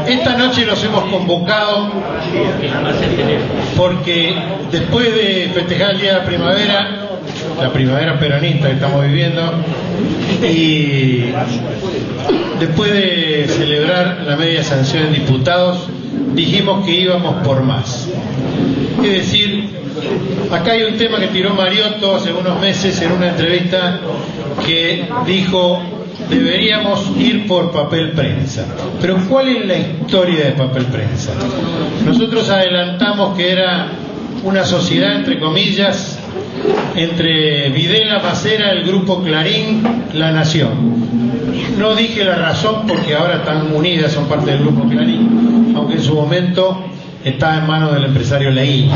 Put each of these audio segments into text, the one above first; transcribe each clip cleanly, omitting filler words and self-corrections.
Esta noche los hemos convocado porque después de festejar el Día de la primavera peronista que estamos viviendo, y después de celebrar la media sanción en diputados, dijimos que íbamos por más. Es decir, acá hay un tema que tiró Mariotto hace unos meses en una entrevista, que dijo: deberíamos ir por papel prensa. Pero ¿cuál es la historia de papel prensa? Nosotros adelantamos que era una sociedad, entre comillas, entre Videla, Macera, el grupo Clarín, La Nación. No dije la razón porque ahora están unidas, son parte del grupo Clarín, aunque en su momento estaba en manos del empresario Leín,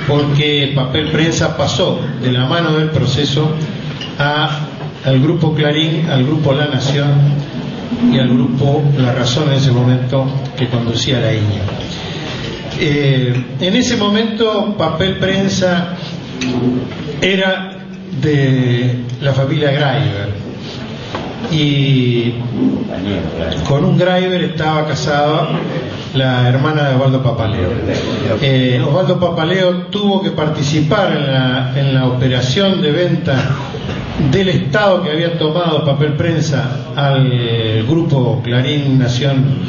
porque papel prensa pasó de la mano del proceso al grupo Clarín, al grupo La Nación y al grupo La Razón en ese momento, que conducía la Iña. En ese momento papel prensa era de la familia Greiber, y con un Greiber estaba casada la hermana de Osvaldo Papaleo. Osvaldo Papaleo tuvo que participar en la operación de venta del Estado que había tomado papel prensa al grupo Clarín, Nación,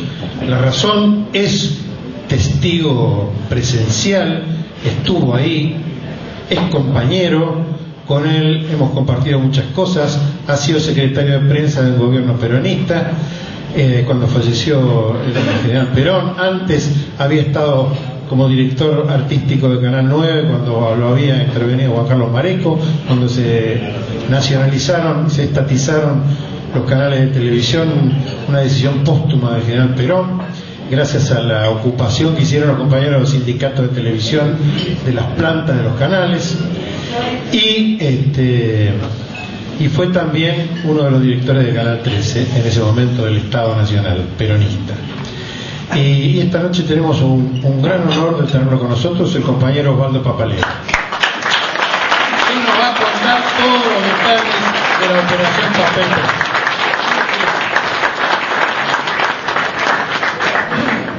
La Razón. Es testigo presencial, estuvo ahí, es compañero, con él hemos compartido muchas cosas, ha sido secretario de prensa del gobierno peronista, cuando falleció el general Perón. Antes había estado como director artístico de Canal 9 cuando lo había intervenido Juan Carlos Mareco, cuando se nacionalizaron, se estatizaron los canales de televisión, una decisión póstuma del general Perón, gracias a la ocupación que hicieron los compañeros de los sindicatos de televisión de las plantas de los canales, y fue también uno de los directores de Canal 13 en ese momento del Estado Nacional peronista. Y esta noche tenemos un gran honor de tenerlo con nosotros, el compañero Osvaldo Papaleo. Él nos va a contar todos los detalles de la operación papel prensa.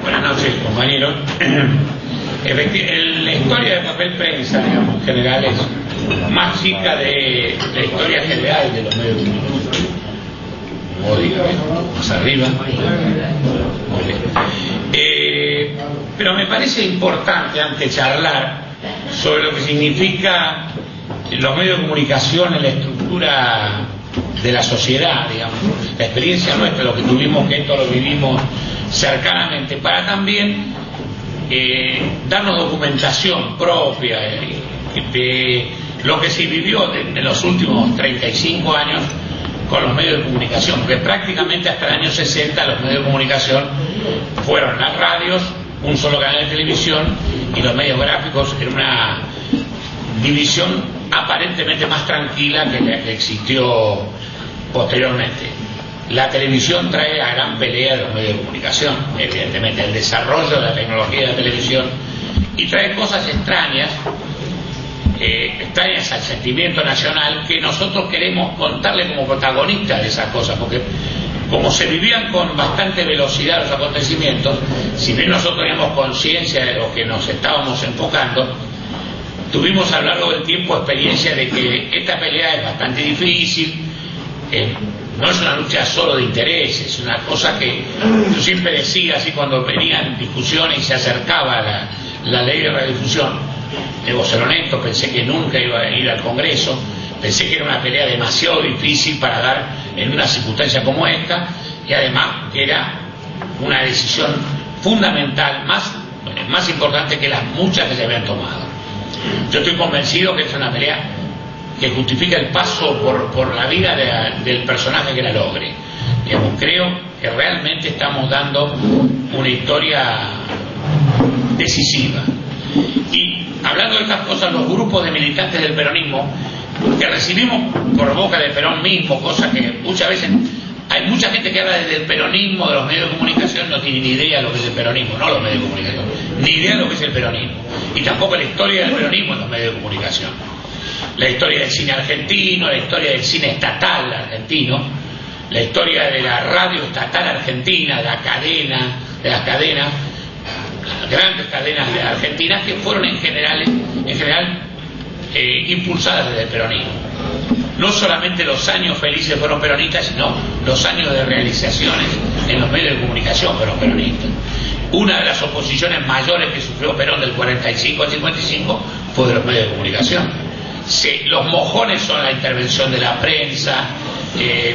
Buenas noches, compañeros. La historia de papel prensa, digamos, en general, es más chica de la historia general de los medios de comunicación. Más arriba. Muy bien. Pero me parece importante, antes de charlar sobre lo que significa los medios de comunicación en la estructura de la sociedad, digamos, la experiencia nuestra, lo que tuvimos, que esto lo vivimos cercanamente, para también darnos documentación propia de lo que se vivió en los últimos 35 años con los medios de comunicación, porque prácticamente hasta el año 60 los medios de comunicación fueron las radios, un solo canal de televisión, y los medios gráficos en una división aparentemente más tranquila que la que existió posteriormente. La televisión trae la gran pelea de los medios de comunicación, evidentemente el desarrollo de la tecnología de la televisión, y trae cosas extrañas al sentimiento nacional, que nosotros queremos contarle como protagonistas de esas cosas, porque como se vivían con bastante velocidad los acontecimientos, si bien nosotros teníamos conciencia de lo que nos estábamos enfocando, tuvimos a lo largo del tiempo experiencia de que esta pelea es bastante difícil. No es una lucha solo de intereses, es una cosa que yo siempre decía, así cuando venían discusiones y se acercaba la ley de radiodifusión, debo ser honesto, pensé que nunca iba a ir al Congreso, pensé que era una pelea demasiado difícil para dar en una circunstancia como esta, y además que era una decisión fundamental, más importante que las muchas que se habían tomado. Yo estoy convencido que es una pelea que justifica el paso por la vida del personaje que la logre. Digamos, creo que realmente estamos dando una historia decisiva. Y hablando de estas cosas, los grupos de militantes del peronismo que recibimos por boca de Perón mismo, cosas que muchas veces hay mucha gente que habla desde el peronismo, de los medios de comunicación, no tiene ni idea de lo que es el peronismo, no los medios de comunicación, ni idea de lo que es el peronismo, y tampoco la historia del peronismo en los medios de comunicación. La historia del cine argentino, la historia del cine estatal argentino, la historia de la radio estatal argentina, de las cadenas, las grandes cadenas de Argentina, que fueron en general impulsadas desde el peronismo. No solamente los años felices fueron peronistas, sino los años de realizaciones en los medios de comunicación fueron peronistas. Una de las oposiciones mayores que sufrió Perón del 45 al 55 fue de los medios de comunicación. Los mojones son la intervención de la prensa,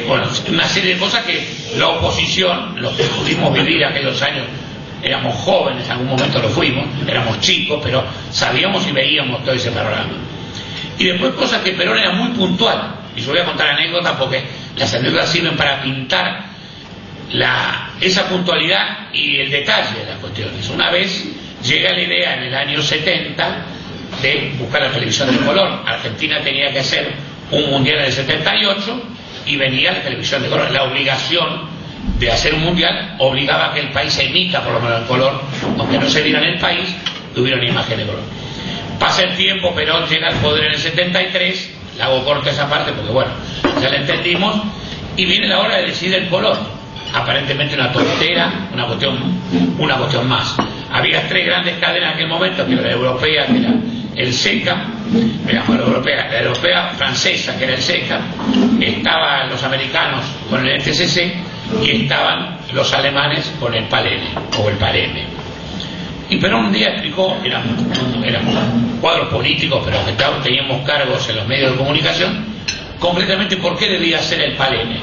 bueno, una serie de cosas que la oposición, los que pudimos vivir aquellos años, éramos jóvenes, en algún momento lo fuimos, éramos chicos, pero sabíamos y veíamos todo ese panorama. Y después cosas que Perón era muy puntual, y yo voy a contar anécdotas porque las anécdotas sirven para pintar esa puntualidad y el detalle de las cuestiones. Una vez llega la idea en el año 70 de buscar la televisión de color. Argentina tenía que hacer un mundial en el 78 y venía la televisión de color. La obligación de hacer un mundial obligaba a que el país se emita por lo menos en color, aunque no se viera en el país, tuviera una imagen de color. Pasa el tiempo, Perón llega al poder en el 73, le hago corta esa parte porque bueno, ya la entendimos, y viene la hora de decidir el color. Aparentemente una tontera, una cuestión más. Había tres grandes cadenas en aquel momento, que era la europea, que era el SECA, la europea francesa, que era el SECA, estaban los americanos con el NTSC y estaban los alemanes con el PALEME o el PALEME. Y Perón un día explicó, éramos cuadros políticos, pero que teníamos cargos en los medios de comunicación, concretamente por qué debía ser el PALEME.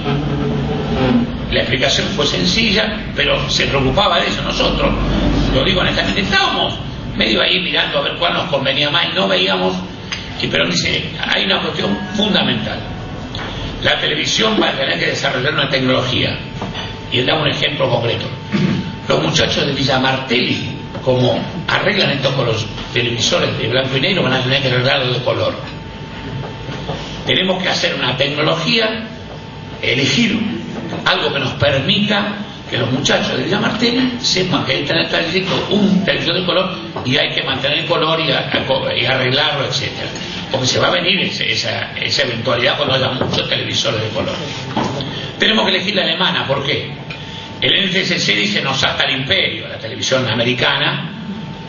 La explicación fue sencilla, pero se preocupaba de eso. Nosotros, lo digo honestamente, estábamos medio ahí mirando a ver cuál nos convenía más y no veíamos. Y Perón dice, hay una cuestión fundamental. La televisión va a tener que desarrollar una tecnología. Y él da un ejemplo concreto. Los muchachos de Villa Martelli, como arreglan esto con los televisores de blanco y negro, van a tener que arreglarlo de color. Tenemos que hacer una tecnología, elegir algo que nos permita que los muchachos de Villa Martelli sepan que hay que tener un televisor de color y hay que mantener el color y arreglarlo, etcétera. Porque se va a venir esa eventualidad cuando haya muchos televisores de color. Tenemos que elegir la alemana. ¿Por qué? El NTSC dice nos ata el imperio, la televisión americana,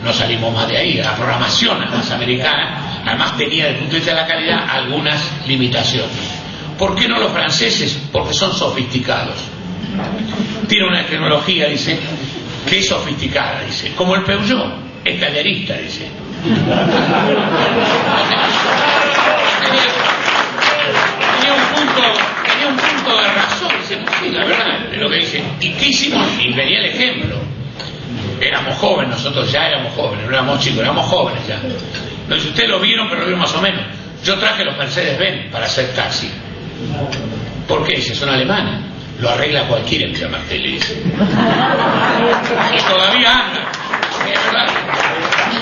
no salimos más de ahí, la programación más americana, además tenía desde el punto de vista de la calidad algunas limitaciones. ¿Por qué no los franceses? Porque son sofisticados. Tiene una tecnología, dice, que es sofisticada, dice, como el Peugeot, es tallerista, dice. Tenía un punto de razón, dice, sí, la verdad, de lo que dice. ¿Y qué hicimos? Y venía el ejemplo. Éramos jóvenes, nosotros ya éramos jóvenes, no éramos chicos, éramos jóvenes ya. No dice, ustedes lo vieron, pero lo vieron más o menos. Yo traje los Mercedes-Benz para hacer taxi. ¿Por qué? Dice, son alemanes. Lo arregla cualquiera en Villa Martelli, dice. Y todavía anda. Es verdad.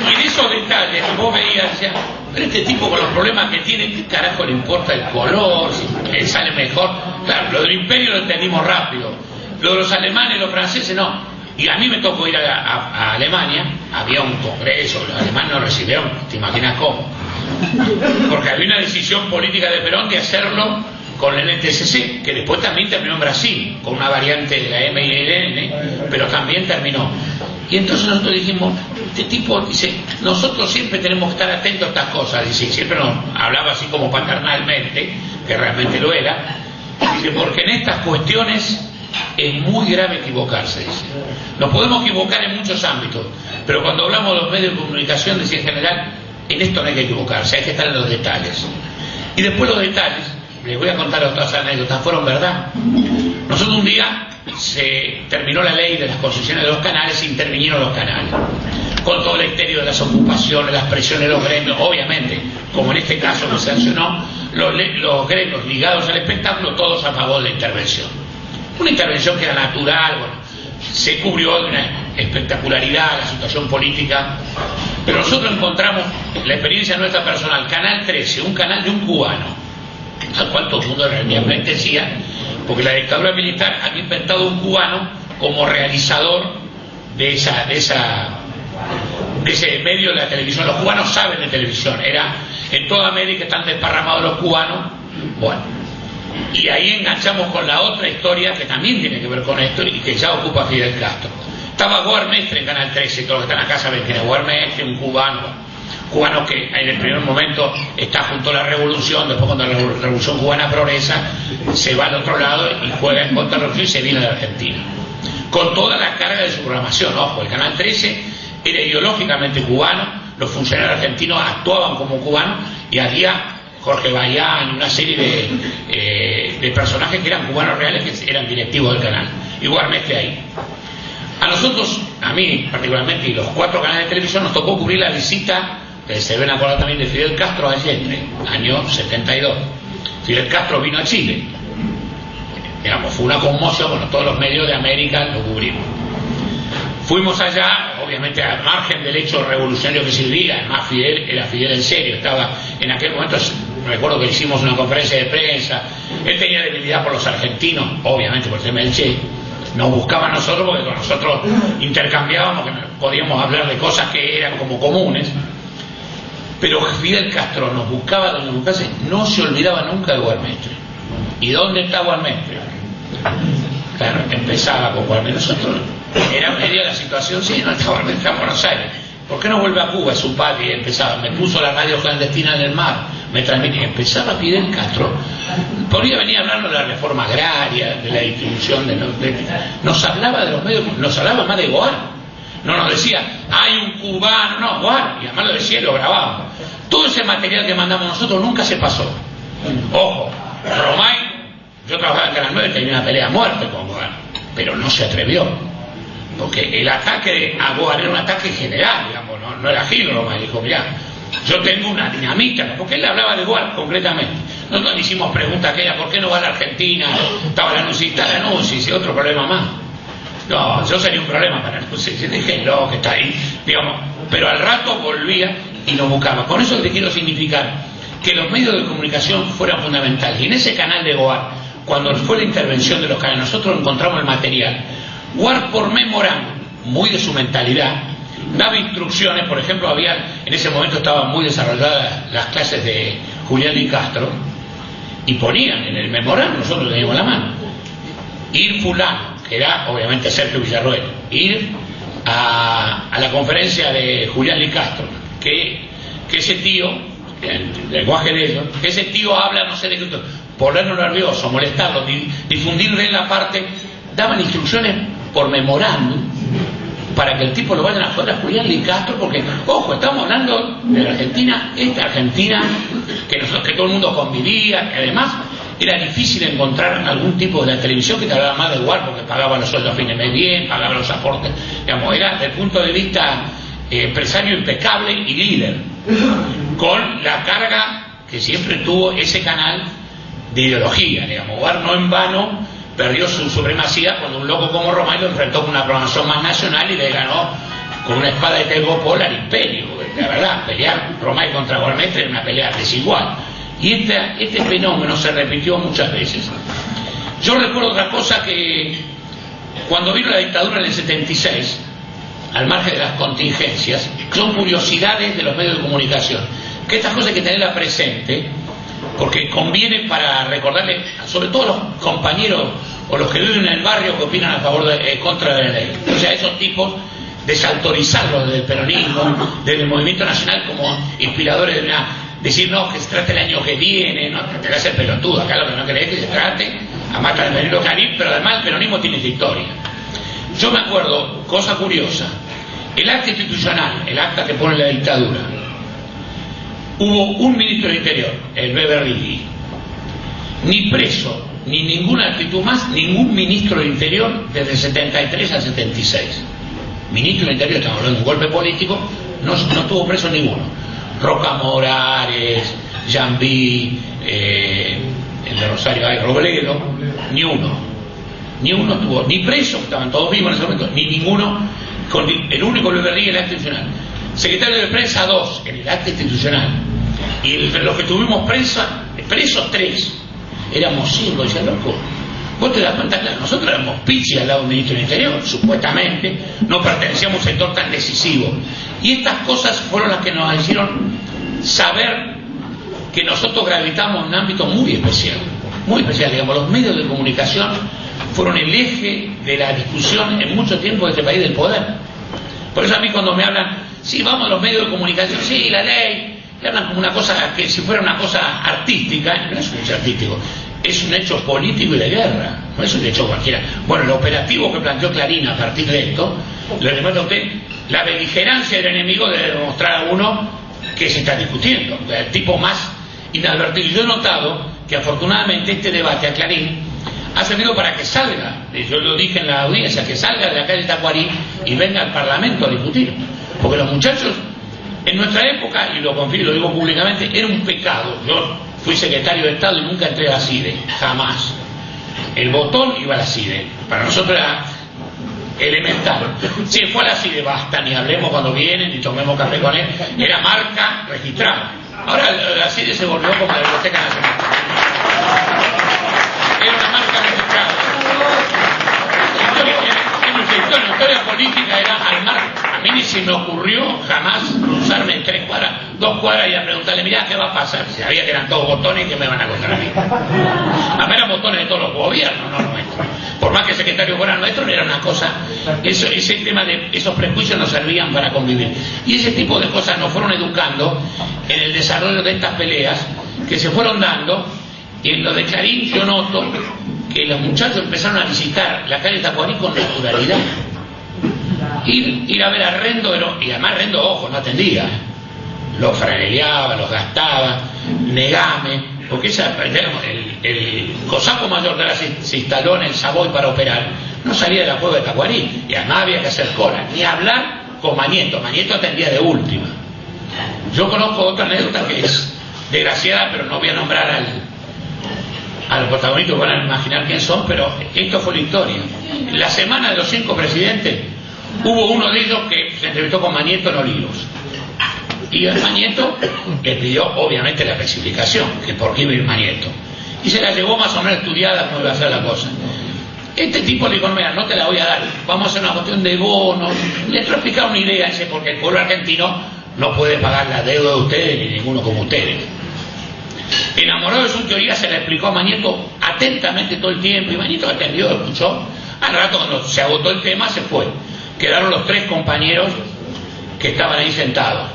Y en esos detalles vos veías, decías, pero este tipo con los problemas que tiene, ¿qué carajo le importa el color? Si sale mejor. Claro, lo del imperio lo entendimos rápido. Lo de los alemanes y los franceses no. Y a mí me tocó ir a Alemania, había un congreso, los alemanes nos recibieron, ¿te imaginas cómo? Porque había una decisión política de Perón de hacerlo con el NTSC, que después también terminó en Brasil, con una variante de la M y el N, pero también terminó. Y entonces nosotros dijimos, este tipo dice, nosotros siempre tenemos que estar atentos a estas cosas, dice, siempre nos hablaba así como paternalmente, que realmente lo era, dice, porque en estas cuestiones es muy grave equivocarse, dice. Nos podemos equivocar en muchos ámbitos, pero cuando hablamos de los medios de comunicación, dice, en general, en esto no hay que equivocarse, hay que estar en los detalles. Y después los detalles, les voy a contar otras anécdotas, fueron verdad. Nosotros un día se terminó la ley de las concesiones de los canales e intervinieron los canales. Con todo el exterior de las ocupaciones, las presiones de los gremios, obviamente, como en este caso que sancionó, los gremios ligados al espectáculo, todos a favor de la intervención. Una intervención que era natural, bueno, se cubrió de una espectacularidad la situación política, pero nosotros encontramos la experiencia nuestra personal, Canal 13, un canal de un cubano, al cual todo el mundo realmente decía, porque la dictadura militar había inventado un cubano como realizador de ese medio de la televisión. Los cubanos saben de televisión, en toda América están desparramados los cubanos. Bueno, Y ahí enganchamos con la otra historia que también tiene que ver con esto y que ya ocupa Fidel Castro. Estaba Goar Mestre en Canal 13, todos los que están acá saben que era Goar Mestre, un cubano que en el primer momento está junto a la revolución, después cuando la revolución cubana progresa, se va al otro lado y juega en contra de la revolución y se viene de Argentina. Con toda la carga de su programación, ojo, el Canal 13 era ideológicamente cubano, los funcionarios argentinos actuaban como cubanos y había Jorge Bayán y una serie de personajes que eran cubanos reales, que eran directivos del canal. Igual Mestre ahí. A nosotros, a mí particularmente, y los 4 canales de televisión, nos tocó cubrir la visita, que se ven acordar también, de Fidel Castro a Allende, año 72. Fidel Castro vino a Chile. Digamos, fue una conmoción, bueno, todos los medios de América lo cubrimos. Fuimos allá, obviamente al margen del hecho revolucionario que se vivía, además Fidel era Fidel en serio, estaba en aquel momento, recuerdo que hicimos una conferencia de prensa, él tenía debilidad por los argentinos, obviamente por el tema del Che, nos buscaba a nosotros porque con nosotros intercambiábamos, que podíamos hablar de cosas que eran como comunes, pero Fidel Castro nos buscaba donde nos buscase, no se olvidaba nunca de Goar Mestre. ¿Y dónde está Goar Mestre? Claro, empezaba con Goar Mestre. Nosotros, era media la situación, sí, no estaba Goar Mestre en Buenos Aires. ¿Por qué no vuelve a Cuba? Es su patria. Y empezaba, me puso la radio clandestina en el mar, me transmitía. Empezaba Fidel Castro. Podría venir a hablarnos de la reforma agraria, de la distribución, nos hablaba de los medios, nos hablaba más de Goar. No nos decía, hay un cubano, no, Goar, y además lo decía y lo grabábamos. Todo ese material que mandamos nosotros nunca se pasó. Ojo, Romay, yo trabajaba en Canal 9, tenía una pelea a muerte con Goar, pero no se atrevió. Porque el ataque a Goar era un ataque general, digamos, no era Gil Romay, dijo, mirá, yo tengo una dinamita, porque él hablaba de Goar concretamente. Nosotros le hicimos preguntas aquella, ¿por qué no va a la Argentina? Estaba la Anuncisita, la Anuncis, y otro problema más. No, yo sería un problema para él, pues déjenlo que está ahí, digamos, pero al rato volvía y nos buscaba. Con eso te quiero significar que los medios de comunicación fueran fundamentales. Y en ese canal de Goar, cuando fue la intervención de los canales, nosotros encontramos el material. Goar, por memorándum, muy de su mentalidad, daba instrucciones. Por ejemplo, había, en ese momento estaban muy desarrolladas las clases de Julián y Castro, y ponían en el memorándum, nosotros teníamos la mano, ir fulano, que era obviamente Sergio Villarroel, ir a la conferencia de Julián y Castro, que ese tío, el lenguaje de ellos, que ese tío habla no sé de qué, ponerlo nervioso, molestarlo, difundir de la parte, daban instrucciones por memorándum para que el tipo lo vayan a joder a Julián y Castro, porque, ojo, estamos hablando de la Argentina, esta Argentina que todo el mundo convivía, que además era difícil encontrar algún tipo de la televisión que te hablaba más de Goar, porque pagaba los sueldos a fin de mes bien, pagaba los aportes, digamos, era desde el punto de vista empresario impecable y líder, con la carga que siempre tuvo ese canal de ideología, digamos. Goar no en vano perdió su supremacía cuando un loco como Romay lo enfrentó con una programación más nacional y le ganó con una espada de Telgopol al imperio. La verdad, pelear Romay contra Goar Mestre era una pelea desigual. Y este fenómeno se repitió muchas veces. Yo recuerdo otra cosa, que cuando vino la dictadura en el 76, al margen de las contingencias, son curiosidades de los medios de comunicación, que estas cosas hay que tenerlas presente, porque conviene para recordarle, sobre todo a los compañeros o los que viven en el barrio que opinan a favor contra la ley. O sea, esos tipos, desautorizarlos del peronismo, del movimiento nacional como inspiradores de una... Decir, no, que se trate el año que viene, no, te vas a ser pelotudo, acá lo que no querés es que se trate a matar el peronismo, pero además el peronismo tiene esa historia. Yo me acuerdo, cosa curiosa, el acta institucional, el acta que pone la dictadura, hubo un ministro del Interior, el Beverly, ni preso, ni ninguna actitud más, ningún ministro del Interior desde el 73 al 76. Ministro del Interior, estamos hablando de un golpe político, no tuvo preso ninguno. Roca Morales, Jambí, el de Rosario hay Robledo, ni uno tuvo, ni preso, estaban todos vivos en ese momento, ni ninguno, el único Luis Berríguez en el acta institucional. Secretario de prensa 2 en el acta institucional, y los que tuvimos presos 3, éramos 5, decía, loco, vos te das cuenta, claro, nosotros éramos pichis al lado del ministro del Interior, supuestamente, no pertenecíamos a un sector tan decisivo. Y estas cosas fueron las que nos hicieron saber que nosotros gravitamos en un ámbito muy especial. muy especial, digamos. Los medios de comunicación fueron el eje de la discusión en mucho tiempo de este país del poder. Por eso a mí cuando me hablan, sí, vamos a los medios de comunicación, sí, la ley, y hablan como una cosa, que si fuera una cosa artística, no es un hecho artístico, es un hecho político y de guerra, no es un hecho cualquiera. Bueno, el operativo que planteó Clarín a partir de esto, le demuestra a usted la beligerancia del enemigo de demostrar a uno que se está discutiendo, el tipo más inadvertido. Yo he notado que afortunadamente este debate a Clarín ha servido para que salga, yo lo dije en la audiencia, que salga de la calle Tacuarí y venga al Parlamento a discutir, porque los muchachos en nuestra época, y lo confío y lo digo públicamente, era un pecado. Yo fui secretario de Estado y nunca entré a la CIDE, jamás. El botón iba a la CIDE, para nosotros era elemental. Si fue a la CIDE, basta, ni hablemos cuando vienen, ni tomemos café con él, era marca registrada. Ahora la CIDE se volvió como la Biblioteca Nacional. Era una marca registrada. En la historia política era al margen. A mí ni se me ocurrió jamás cruzarme 3 cuadras, 2 cuadras y a preguntarle, mirá, ¿qué va a pasar? Si sabía que eran todos botones, ¿qué me van a contar a mí? Además eran botones de todos los gobiernos, no nuestros. Por más que el secretario fuera nuestro, era una cosa, ese tema de esos prejuicios nos servían para convivir. Y ese tipo de cosas nos fueron educando en el desarrollo de estas peleas que se fueron dando. Y en lo de Clarín yo noto que los muchachos empezaron a visitar la calle Tacuarí con naturalidad. Ir a ver a Rendo, y además Rendo, ojo, no atendía, los franeleaba, los gastaba, negame, porque el cosaco mayor que ahora se instaló en el Savoy para operar, no salía de la cueva de Tacuarí, y además había que hacer cola, ni hablar con Mañeto atendía de última. Yo conozco otra anécdota que es desgraciada, pero no voy a nombrar a los protagonistas, van a imaginar quién son, pero esto fue la historia. La semana de los 5 presidentes hubo uno de ellos que se entrevistó con Mañeto en Olivos, y el Mañeto le pidió obviamente la especificación, que por qué iba a ir Mañeto, y se la llevó más o menos estudiada cómo iba a ser la cosa. Este tipo le dijo, mira, no te la voy a dar, vamos a hacer una cuestión de bonos. Le explicaba una idea, dice, porque el pueblo argentino no puede pagar la deuda de ustedes ni ninguno como ustedes. Enamorado de su teoría, se le explicó a Mañeto atentamente todo el tiempo, y Mañeto atendió, escuchó. Al rato, cuando se agotó el tema, se fue. Quedaron los 3 compañeros que estaban ahí sentados,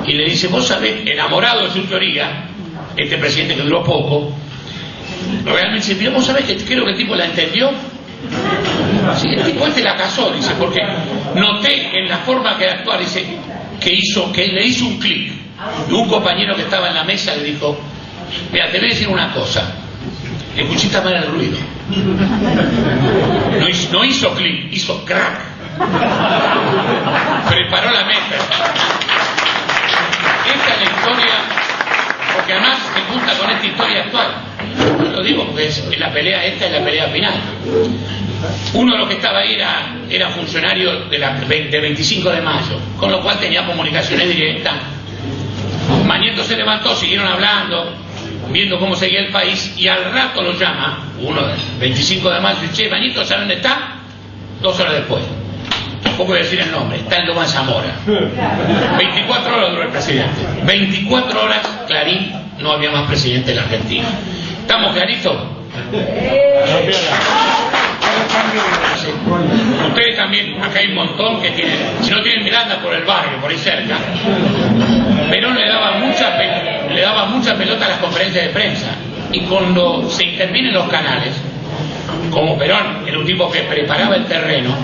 y le dice, vos sabés, enamorado de su teoría, este presidente que duró poco, realmente dice, vos sabés que creo que el tipo la entendió. Sí, el tipo este la casó, dice, porque noté en la forma que actuar, dice, que le hizo un clic. Y un compañero que estaba en la mesa le dijo, mira, te voy a decir una cosa, escuchiste mal el ruido. No hizo clic, hizo crack. Preparó la mesa. Esta es la historia, porque además se junta con esta historia actual. Lo digo porque la pelea esta es la pelea final. Uno de los que estaba ahí era funcionario de 25 de mayo, con lo cual tenía comunicaciones directas. Mañeto se levantó, siguieron hablando, viendo cómo seguía el país, y al rato lo llama uno del 25 de mayo y dice, che, Mañeto, ¿sabe dónde está? 2 horas después. Tampoco voy a decir el nombre, está en Loma de Zamora. 24 horas duró el presidente. 24 horas, Clarín, no había más presidente de la Argentina. ¿Estamos claritos? Ustedes también, acá hay un montón que tienen, si no tienen Miranda por el barrio, por ahí cerca. Perón le daba mucha pelota a las conferencias de prensa, y cuando se intervienen los canales, como Perón era un tipo que preparaba el terreno,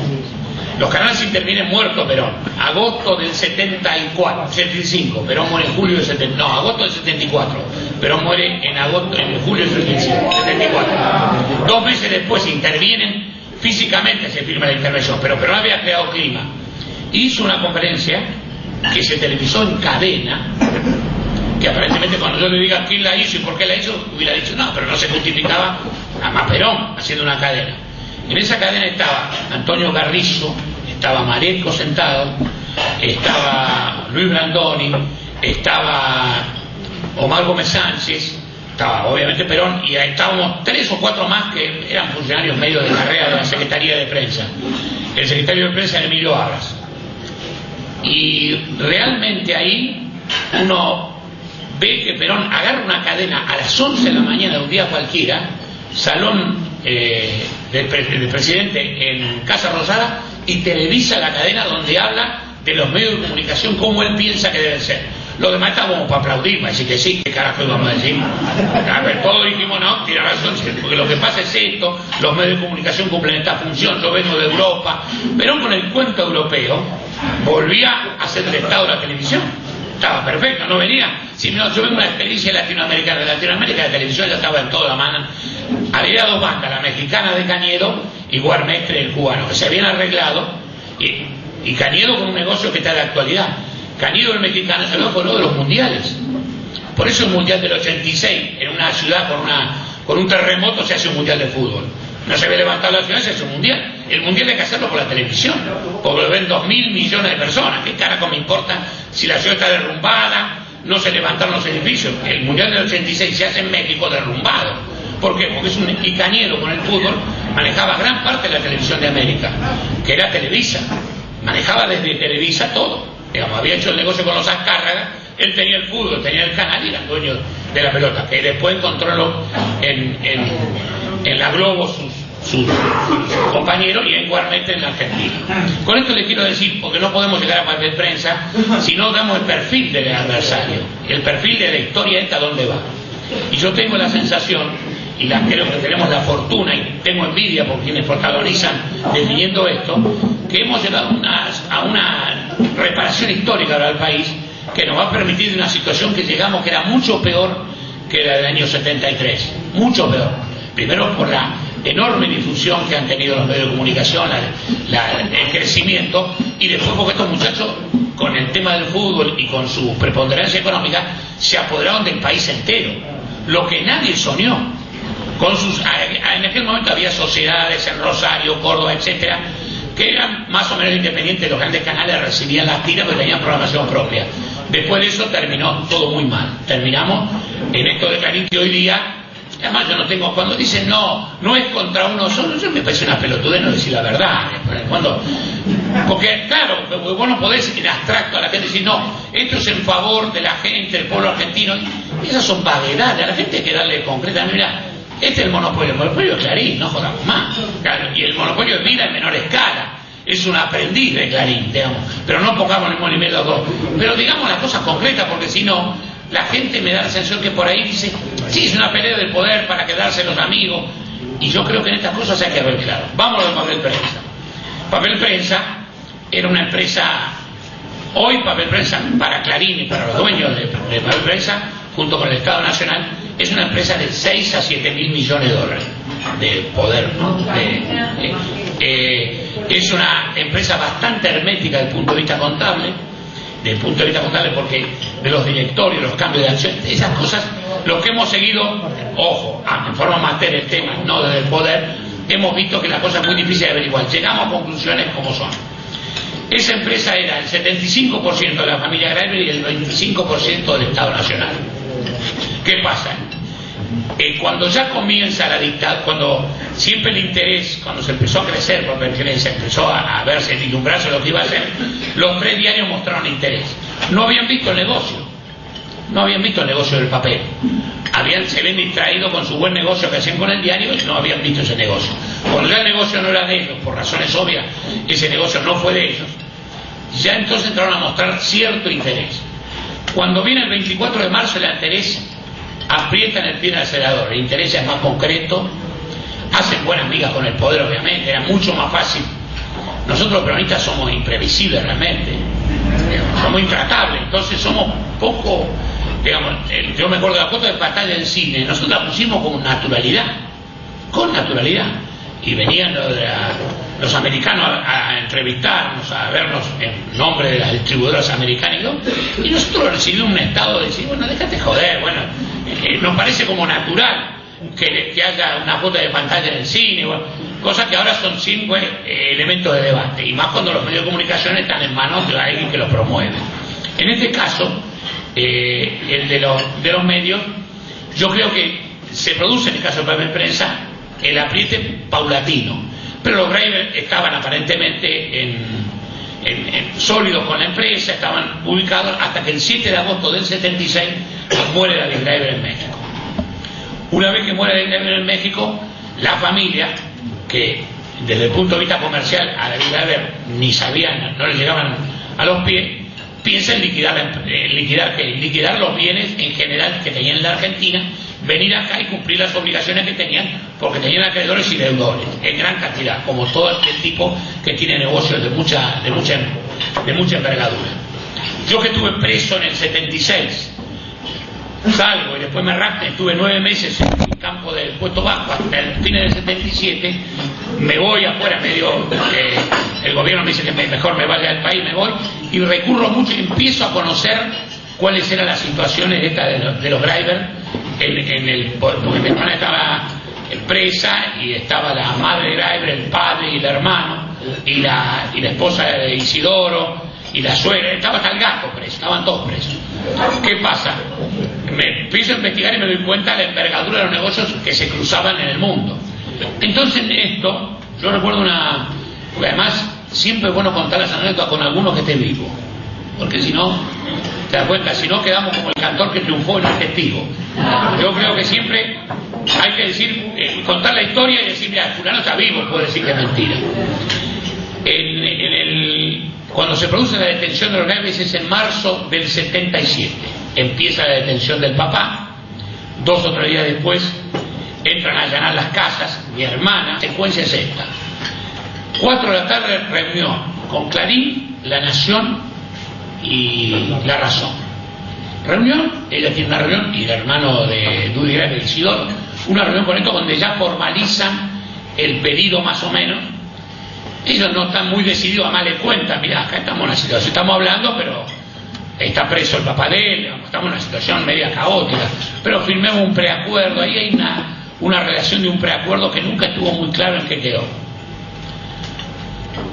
los canales intervienen muerto Perón, agosto del 75, Perón muere en julio del 70, no, agosto del 74, Perón muere en julio del 74. 2 meses después intervienen, físicamente se firma la intervención, pero Perón había creado clima. Hizo una conferencia que se televisó en cadena, que aparentemente cuando yo le diga quién la hizo y por qué la hizo, hubiera dicho no, pero no se justificaba, nada más Perón haciendo una cadena. En esa cadena estaba Antonio Carrizo, estaba Mareco sentado, estaba Luis Brandoni, estaba Omar Gómez Sánchez, estaba obviamente Perón, y estábamos 3 o 4 más que eran funcionarios medios de carrera de la Secretaría de Prensa. El secretario de Prensa era Emilio Abras. Y realmente ahí uno ve que Perón agarra una cadena a las 11 de la mañana de un día cualquiera, salón del presidente en Casa Rosada, y televisa la cadena donde habla de los medios de comunicación, cómo él piensa que deben ser. Lo demás estábamos para aplaudir, para decir que sí, qué carajo íbamos a decir. A ver, todos dijimos, no, tiene razón, porque lo que pasa es esto, los medios de comunicación cumplen esta función, yo vengo de Europa. Perón, con el cuento europeo, volvía a ser el Estado de la televisión. Estaba perfecto, no venía. Si no, yo vengo de una experiencia latinoamericana. De Latinoamérica la televisión ya estaba en toda la mano. Había dos bandas, la mexicana de Cañedo y Guarmestre, el cubano, que se habían arreglado, y Cañedo con un negocio que está de actualidad. Cañedo, el mexicano, se fue uno de los mundiales. Por eso el mundial del 86, en una ciudad con un terremoto, se hace un mundial de fútbol. No se ve levantado la ciudad, se hace un mundial. El mundial hay que hacerlo por la televisión, porque lo ven 2.000 millones de personas. ¿Qué carajo me importa si la ciudad está derrumbada, no se levantaron los edificios? El mundial del 86 se hace en México derrumbado. ¿Por qué? Porque es un Cañedo con el fútbol manejaba gran parte de la televisión de América, que era Televisa. Manejaba desde Televisa todo. Digamos, había hecho el negocio con los Azcárraga, él tenía el fútbol, tenía el canal y era el dueño de la pelota, que después encontró en la Globo sus compañeros y en Guarmestre en la Argentina. Con esto le quiero decir, porque no podemos llegar a papel prensa si no damos el perfil del adversario, el perfil de la historia esta, dónde va. Y yo tengo la sensación, y creo que tenemos la fortuna, y tengo envidia por quienes protagonizan definiendo esto, que hemos llegado a una reparación histórica para el país que nos va a permitir una situación que llegamos que era mucho peor que la del año 73, mucho peor. Primero por la enorme difusión que han tenido los medios de comunicación, el crecimiento, y después porque estos muchachos, con el tema del fútbol y con su preponderancia económica, se apoderaron del país entero, lo que nadie soñó. En aquel momento había sociedades en Rosario, Córdoba, etcétera, que eran más o menos independientes. Los grandes canales recibían las tiras porque tenían programación propia. Después de eso terminó todo muy mal. Terminamos en esto de Clarín, que hoy día, además yo no tengo, cuando dicen no es contra uno solo, yo me parece una pelotudez no decir la verdad. Porque claro, vos no podés en abstracto a la gente decir, no, esto es en favor de la gente, del pueblo argentino. Y esas son vaguedades, a la gente hay que darle concreta. Mira, este es el monopolio de Clarín, no jodamos más. Claro, y el monopolio de Vida en menor escala. Es un aprendiz de Clarín, digamos. Pero no pongamos el mismo nivel los dos. Pero digamos las cosas concretas, porque si no, la gente me da la sensación que por ahí dice, sí, es una pelea del poder para quedarse los amigos. Y yo creo que en estas cosas hay que ver claro. Vamos a Papel Prensa. Papel Prensa era una empresa, hoy Papel Prensa para Clarín y para los dueños de Papel Prensa, junto con el Estado Nacional, es una empresa de 6 a 7 mil millones de dólares de poder, ¿no? Es una empresa bastante hermética desde el punto de vista contable, porque de los directorios, los cambios de acción, esas cosas, los que hemos seguido, ojo, en forma amateur el tema, no desde el poder, hemos visto que la cosa es muy difícil de averiguar. Llegamos a conclusiones como son. Esa empresa era el 75% de la familia Greiber y el 25% del Estado Nacional. ¿Qué pasa? Cuando ya comienza la dictadura, cuando siempre el interés, cuando se empezó a crecer, porque se empezó a verse, vislumbrarse lo que iba a hacer, los tres diarios mostraron interés. No habían visto el negocio del papel. Se habían distraído con su buen negocio que hacían con el diario y no habían visto ese negocio. Cuando ya el negocio no era de ellos, por razones obvias, ese negocio no fue de ellos, ya entonces entraron a mostrar cierto interés. Cuando viene el 24 de marzo el interés, aprietan el pie del acelerador, el interés ya es más concreto, hacen buenas migas con el poder, obviamente, era mucho más fácil. Nosotros los peronistas somos imprevisibles realmente, somos intratables, entonces somos poco, yo me acuerdo de la foto de pantalla del cine, nosotros la pusimos con naturalidad, y venían los americanos a entrevistarnos, a vernos en nombre de las distribuidoras americanas, y nosotros recibimos un estado de decir, bueno, déjate joder, bueno, nos parece como natural que haya una foto de pantalla en el cine, bueno, cosas que ahora son 5 elementos de debate, y más cuando los medios de comunicación están en manos de alguien que los promueve. En este caso, el de los medios, yo creo que se produce en el caso de Papel Prensa el apriete paulatino, pero los Greiber estaban aparentemente sólidos con la empresa, estaban ubicados hasta que el 7 de agosto del 76 muere David Graeber en México. Una vez que muere David Graeber en México, la familia, que desde el punto de vista comercial a David Graeber ni sabían, no le llegaban a los pies, piensa en liquidar los bienes en general que tenían en la Argentina, venir acá y cumplir las obligaciones que tenían, porque tenían acreedores y deudores en gran cantidad, como todo este tipo que tiene negocios de mucha envergadura. Yo, que estuve preso en el 76, salgo y después me raptan, estuve 9 meses en un campo del Puesto Bajo hasta el fin del 77, me voy afuera, el gobierno me dice que mejor me vaya del país, me voy y recurro mucho y empiezo a conocer cuáles eran las situaciones de los Graeber porque mi hermana estaba presa y estaba la madre de Graeber, el padre y el hermano y la esposa de Isidoro y la suegra, estaba hasta el gato preso, estaban todos presos. ¿Qué pasa? Me empiezo a investigar y me doy cuenta de la envergadura de los negocios que se cruzaban en el mundo. Entonces, en esto, yo recuerdo porque además siempre es bueno contar las anécdotas con alguno que esté vivo, porque si no, te das cuenta, si no quedamos como el cantor que triunfó y no es testigo. Yo creo que siempre hay que decir, contar la historia y decir, mira, fulano está vivo, puede decir que es mentira. Cuando se produce la detención de los Graeber es en marzo del 77. Empieza la detención del papá. 2 o 3 días después entran a allanar las casas. Mi hermana, secuencia es esta: 4 de la tarde, reunión con Clarín, La Nación y La Razón. Reunión, ella tiene una reunión, y el hermano de Dudy Graeber, Isidoro, una reunión con esto donde ya formalizan el pedido más o menos. Ellos no están muy decididos, a más le cuentan, mirá, acá estamos en una situación, estamos hablando, pero está preso el papá de él, estamos en una situación media caótica, pero firmemos un preacuerdo. Ahí hay una relación de un preacuerdo que nunca estuvo muy claro en qué quedó.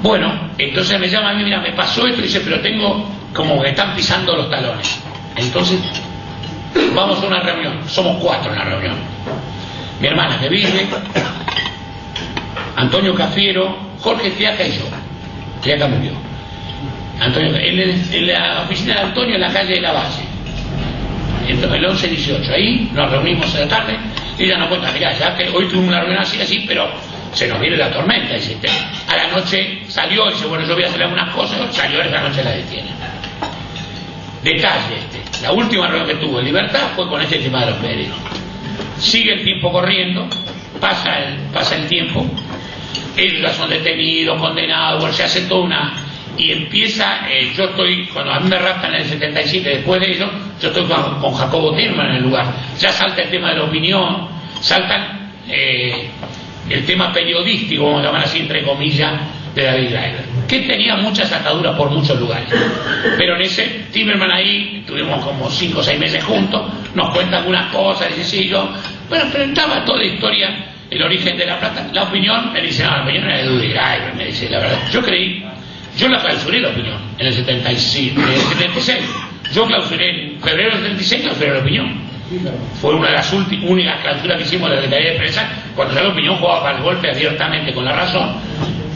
Bueno, entonces me llama a mí, mira, me pasó esto, y dice, pero tengo como que están pisando los talones. Entonces, vamos a una reunión, somos 4 en la reunión. Mi hermana que vive, Antonio Cafiero, Jorge Triaca y yo. Triaca murió. Antonio, en la oficina de Antonio, en la calle de la Valle, entonces el 11-18, ahí nos reunimos en la tarde, y ella nos cuenta, mirá, ya que hoy tuvimos una reunión así, pero se nos viene la tormenta, dice, a la noche salió, dice, bueno, yo voy a hacer algunas cosas, salió, esa noche la detiene. Detalle la última reunión que tuvo en libertad fue con este tema de los médicos. Sigue el tiempo corriendo, pasa el tiempo, ellos ya son detenidos, condenados, bueno, se hace toda y empieza, yo estoy, cuando a mí me raptan en el 77, después de ello, yo estoy con Jacobo Tielman en el lugar, ya salta el tema de la opinión, saltan el tema periodístico, vamos a llamar así entre comillas, de David Graeber, que tenía muchas ataduras por muchos lugares, pero en ese Tielman ahí, estuvimos como 5 o 6 meses juntos, nos cuenta algunas cosas, dice, sí, yo, bueno, presentaba toda la historia, el origen de la plata. La opinión, me dice, no, la opinión era de Dudy Graeber, me dice, la verdad, yo la clausuré la opinión en el 76, yo clausuré en febrero del 76, clausuré la opinión. Fue una de las únicas clausuras que hicimos de la Secretaría de Prensa, cuando ya la opinión jugaba para el golpe abiertamente con La Razón.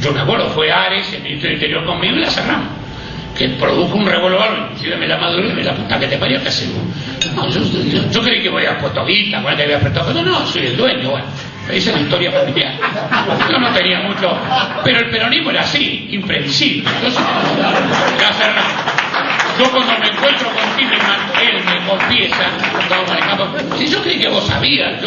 Yo me acuerdo, fue Ares, el ministro del Interior conmigo, y la cerramos, que produjo un revuelo, inclusive me la maduré, me la puta que te parió, que hacemos. No, yo creí que voy a puesto guita, cuando había prestado, no, soy el dueño, bueno. Esa es la historia familiar. Yo no tenía mucho, pero el peronismo era así, imprevisible. Entonces, la cerramos. Yo cuando me encuentro con Tielman, él me confiesa, estamos manejando, si yo creí que vos sabías,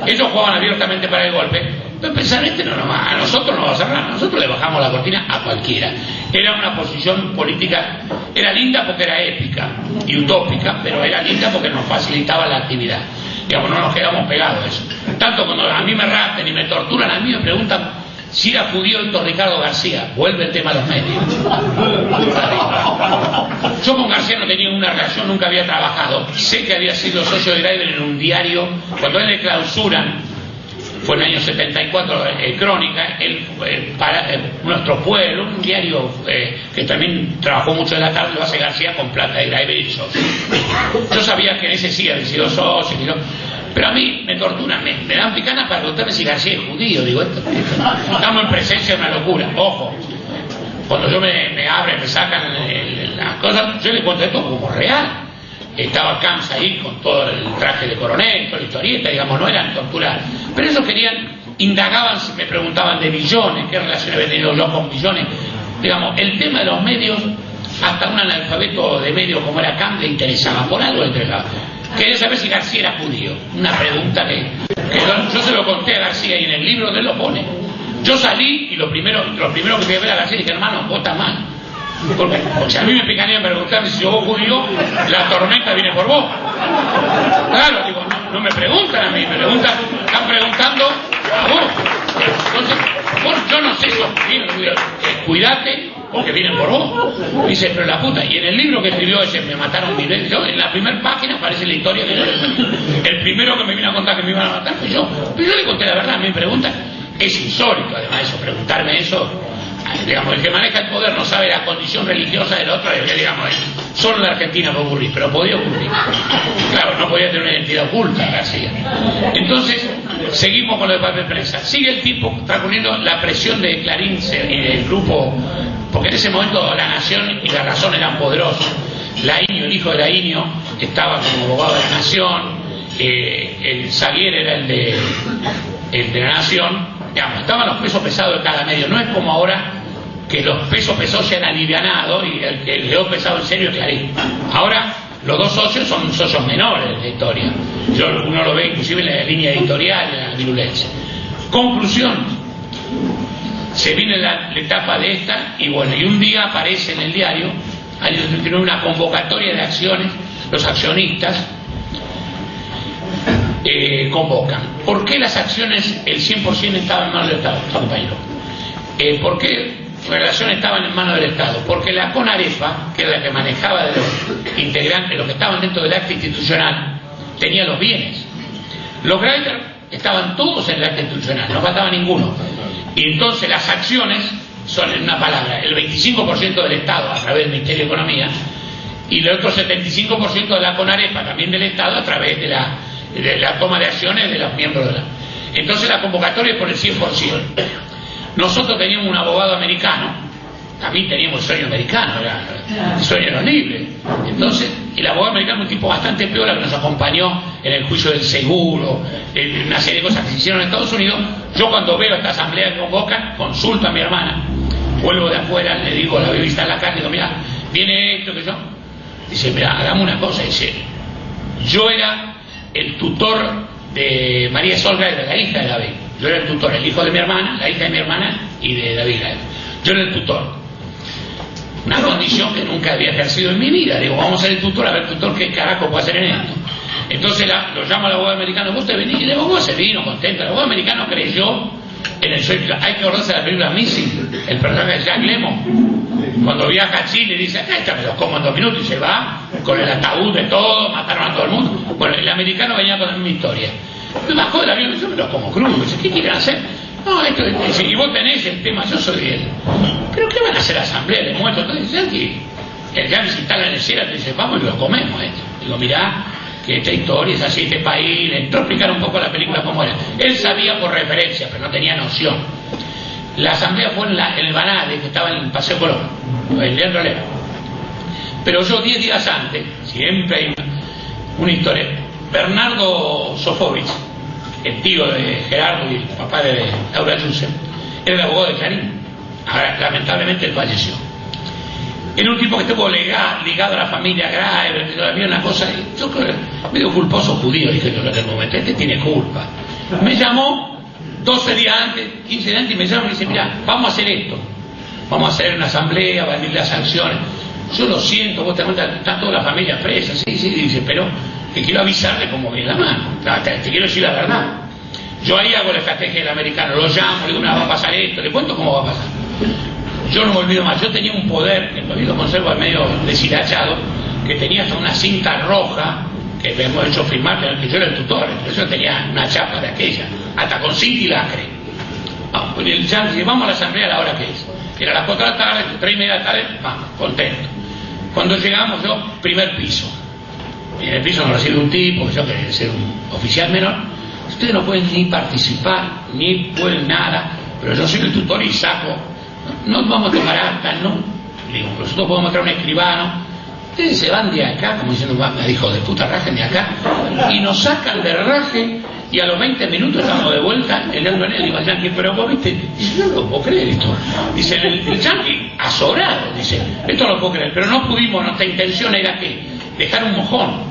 ellos jugaban abiertamente para el golpe, pero pensar, a nosotros no va a cerrar, nosotros le bajamos la cortina a cualquiera. Era una posición política, era linda porque era épica y utópica, pero era linda porque nos facilitaba la actividad. Digamos, no nos quedamos pegados a eso. Tanto cuando a mí me rapten y me torturan, a mí me preguntan si era judío Héctor Ricardo García. Vuelve el tema de los medios. Yo con García no tenía una relación, nunca había trabajado. Sé que había sido socio de Graeber en un diario. Cuando él le clausuran, fue en el año 74, Crónica, Nuestro Pueblo, un diario que también trabajó mucho en la tarde, lo hace García con plata de Graeber y socio. Yo sabía que en ese sí había sido socio, pero a mí me torturan, me dan picanas para preguntarme si García es judío. Digo, estamos en presencia de una locura. Ojo, cuando yo me abren, me sacan las cosas, yo les cuento esto como real. estaba Camps ahí con todo el traje de coronel, toda la historieta, digamos, no eran torturar. Pero ellos querían, indagaban, me preguntaban de Millones, qué relación había tenido yo con Millones. Digamos, el tema de los medios, hasta un analfabeto de medios como era Camps le interesaba, por algo le interesaba. Quería saber si García era judío. Una pregunta que yo se lo conté a García y en el libro de él lo pone. Yo salí y lo primero que fui a ver a García y dije, hermano, vos estás mal. Porque si a mí me picarían preguntarme si yo vos judío, la tormenta viene por vos. Claro, digo, no me preguntan a mí, me preguntan, están preguntando a vos. Entonces, yo no sé eso, cuídate porque vienen por vos. Dice, pero la puta, y en el libro que escribió ese, me mataron mil veces, yo, en la primera página aparece la historia que yo le conté. El primero que me vino a contar que me iban a matar fue yo. Pero yo le conté la verdad, me preguntan, es insólito además eso, preguntarme eso. Digamos, el que maneja el poder no sabe la condición religiosa del otro, digamos, solo en la Argentina puede ocurrir, pero podía ocurrir. Claro, no podía tener una identidad oculta, García. Entonces, seguimos con lo de papel prensa. Sigue el tipo transcurriendo la presión de Clarín y del grupo, porque en ese momento La Nación y La Razón eran poderosos. Laínio, el hijo de Laínio, estaba como abogado de La Nación, el Saguier era el de La Nación. Digamos, estaban los pesos pesados de cada medio. No es como ahora que los pesos pesados se han alivianado y el que quedó pesado en serio es Clarín. Ahora los dos socios son socios menores de la historia. Uno lo ve inclusive en la línea editorial, en la virulencia. Conclusión, se viene la etapa de esta y bueno, y un día aparece en el diario, tiene una convocatoria de acciones, los accionistas convocan. ¿Por qué las acciones, el 100% estaban en manos del Estado, compañero? ¿Por qué las relaciones estaban en manos del Estado? Porque la CONAREPA, que era la que manejaba de los integrantes, los que estaban dentro del acta institucional, tenía los bienes. Los Greider estaban todos en el acta institucional, no faltaba ninguno. Y entonces las acciones son, en una palabra, el 25% del Estado a través del Ministerio de Economía y el otro 75% de la CONAREPA, también del Estado, a través de la toma de acciones de los miembros de la... Entonces la convocatoria es por el 100%. Nosotros teníamos un abogado americano, también teníamos el sueño americano, era el sueño de los libres. Entonces el abogado americano, un tipo bastante peor, que nos acompañó en el juicio del seguro, en una serie de cosas que se hicieron en Estados Unidos. Yo cuando veo esta asamblea que convocan, consulto a mi hermana, vuelvo de afuera, le digo, la vista en la cara, digo, mira, viene esto que yo. Dice, mira, hagamos una cosa, dice, yo era el tutor de María Sol Greider, la hija de David. Yo era el tutor, el hijo de mi hermana, la hija de mi hermana y de David Greider. Yo era el tutor. Una condición que nunca había ejercido en mi vida. Digo, vamos a ser el tutor, a ver, tutor, ¿qué carajo puede hacer en esto? Entonces lo llamo al abogado americano, vos te venís, y el abogado se vino contento. El abogado americano creyó en el sueño. Hay que acordarse de la película Missing, el personaje de Jack Lemmon. Cuando viaja a Chile dice, acá está, me los como en 2 minutos, y se va con el ataúd de todo, mataron a todo el mundo. Bueno, el americano venía con la misma historia. Me bajó del avión y yo me los como crudo. Dice, ¿qué quieren hacer? No, esto, dice, y vos tenés el tema, yo soy él. ¿Pero qué van a hacer asamblea de muertos? Entonces dice, aquí, el que se instala en el cielo, te dice, vamos y los comemos esto. Digo, mirá, que esta historia es así, este país, le entró a explicar un poco la película cómo era. Él sabía por referencia, pero no tenía noción. La asamblea fue en el Banade, que estaba en el Paseo Colón, el Leandro Lema. Pero yo 10 días antes, siempre hay una historia, Bernardo Sofovich, el tío de Gerardo y el papá de Laura Yusen, era el abogado de Clarín. Ahora, lamentablemente él falleció. Era un tipo que estuvo ligado a la familia Greiber, había una cosa, yo creo, medio culposo judío, dije yo en aquel momento, este tiene culpa. Me llamó 12 días antes, 15 días antes, y me llama y me dice, mira, vamos a hacer esto, vamos a hacer una asamblea, a batir las sanciones. Yo lo siento, vos te cuentas, está toda la familia presa, sí, dice, pero te quiero avisarle cómo viene la mano, te quiero decir la verdad. Yo ahí hago la estrategia del americano, lo llamo, le digo, mira, va a pasar esto, le cuento cómo va a pasar. Yo no me olvido más, yo tenía un poder, que todavía lo conservo al medio deshilachado, que tenía hasta una cinta roja, que me hemos hecho firmar, que yo era el tutor, entonces yo tenía una chapa de aquella, hasta con cinta y lacre. Pues el ya dice, vamos a la asamblea a la hora que es. Era a las 4 de la tarde, 3:30 de la tarde, vamos, contento. Cuando llegamos yo, primer piso. En el piso nos recibe un tipo, yo que ser un oficial menor. Ustedes no pueden ni participar, ni pueden nada, pero yo soy el tutor y saco. No vamos a tomar acta, no. Digo, nosotros podemos traer un escribano, ustedes se van de acá, como diciendo, me dijo de puta, rajen de acá, y nos sacan de raje, y a los 20 minutos estamos de vuelta en el Euro. Digo al Yankee, pero vos viste, dice, no lo puedo creer esto. Dice, el Yankee azorado, dice, esto no lo puedo creer, pero no pudimos, nuestra intención era que dejar un mojón,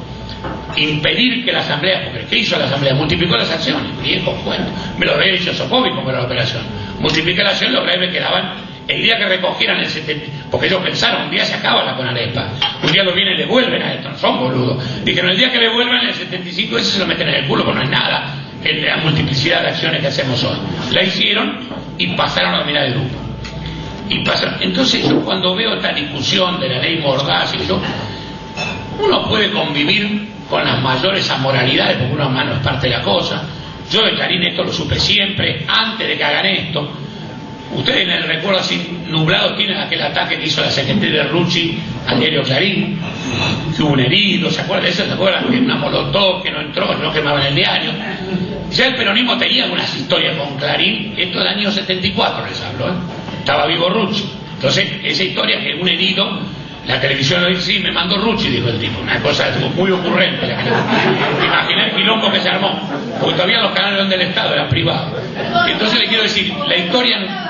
impedir que la asamblea, porque ¿qué hizo la asamblea? Multiplicó las acciones, viejo cuento, me lo había dicho Sopóvil como era la operación, multiplica la acción, los graves quedaban. El día que recogieran el 70, porque ellos pensaron, un día se acaba la CONAREPA, un día lo vienen y le vuelven a esto, no son boludos. Dijeron, el día que le vuelvan el 75, ese se lo meten en el culo, porque no es nada en la multiplicidad de acciones que hacemos hoy. La hicieron y pasaron a dominar el grupo. Y pasaron. Entonces yo cuando veo esta discusión de la ley Mordaza, uno puede convivir con las mayores amoralidades, porque uno no es parte de la cosa. Yo de Clarín esto lo supe siempre, antes de que hagan esto. Ustedes en el recuerdo así nublado tienen aquel ataque que hizo la secretaria de Rucci al diario Clarín, que hubo un herido, ¿se acuerdan de eso? ¿Se acuerdan? Que una molotov que no entró, que no quemaban el diario. Ya el peronismo tenía algunas historias con Clarín, esto del año 74 les hablo, estaba vivo Rucci. Entonces, esa historia que un herido, la televisión lo dice, sí, me mandó Rucci, dijo el tipo, una cosa muy ocurrente. Imaginé el quilombo que se armó, porque todavía los canales eran del Estado, eran privados. Entonces le quiero decir, la historia...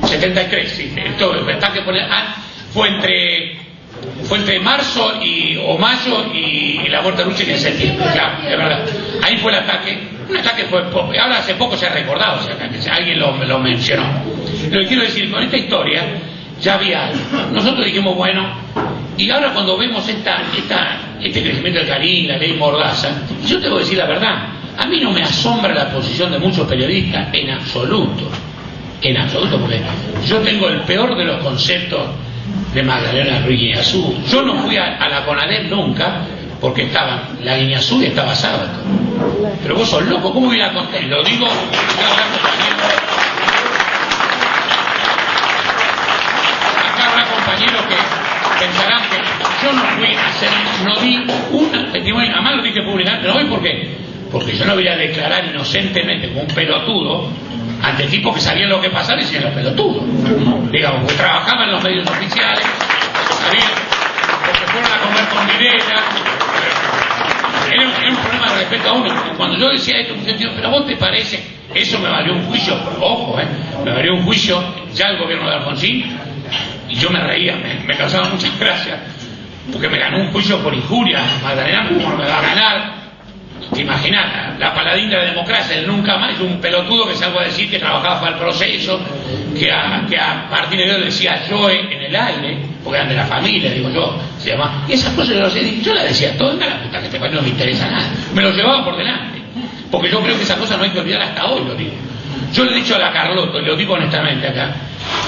73, sí. Esto está que poner. Fue entre marzo o mayo y la muerte de Rucci en septiembre, claro, es verdad. Ahí fue el ataque. Un ataque fue poco. Ahora hace poco se ha recordado ese ataque, alguien lo mencionó. Lo que quiero decir, con esta historia ya había algo. Nosotros dijimos, bueno, y ahora cuando vemos este crecimiento del Clarín, la ley Mordaza, yo te voy a decir la verdad. A mí no me asombra la posición de muchos periodistas en absoluto, porque yo tengo el peor de los conceptos de Magdalena Ruiz Guiñazú. Yo no fui a la CONADEP nunca, porque estaba la Guiñazú y estaba Sábato. Pero vos sos loco, ¿cómo voy a contar? Lo digo, acá habrá compañeros que pensarán que yo no fui a hacer, no di una testimonio, además lo dije públicamente, no voy por qué. Porque yo no voy a declarar inocentemente como un pelotudo ante tipos que sabían lo que pasaba y decían los pelotudos. Digamos, porque trabajaban en los medios oficiales, sabían, porque fueron a comer con Videla. Era un problema de respeto a uno. Cuando yo decía esto, me decía, pero ¿a vos te parece? Eso me valió un juicio, ojo, me valió un juicio ya el gobierno de Alfonsín, y yo me reía, me causaba muchas gracias, porque me ganó un juicio por injuria. Magdalena, ¿cómo me va a ganar? ¿Te imaginas? La paladín de la democracia, el nunca más, un pelotudo que salgo a decir que trabajaba para el proceso, que a Martínez le decía Joe en el aire, porque eran de la familia, digo yo, se llama. Y esas cosas yo las decía todo, venga la puta que te parió, no me interesa nada. Me lo llevaba por delante, porque yo creo que esas cosas no hay que olvidar hasta hoy, lo digo. Yo le he dicho a la Carlotto, y lo digo honestamente acá,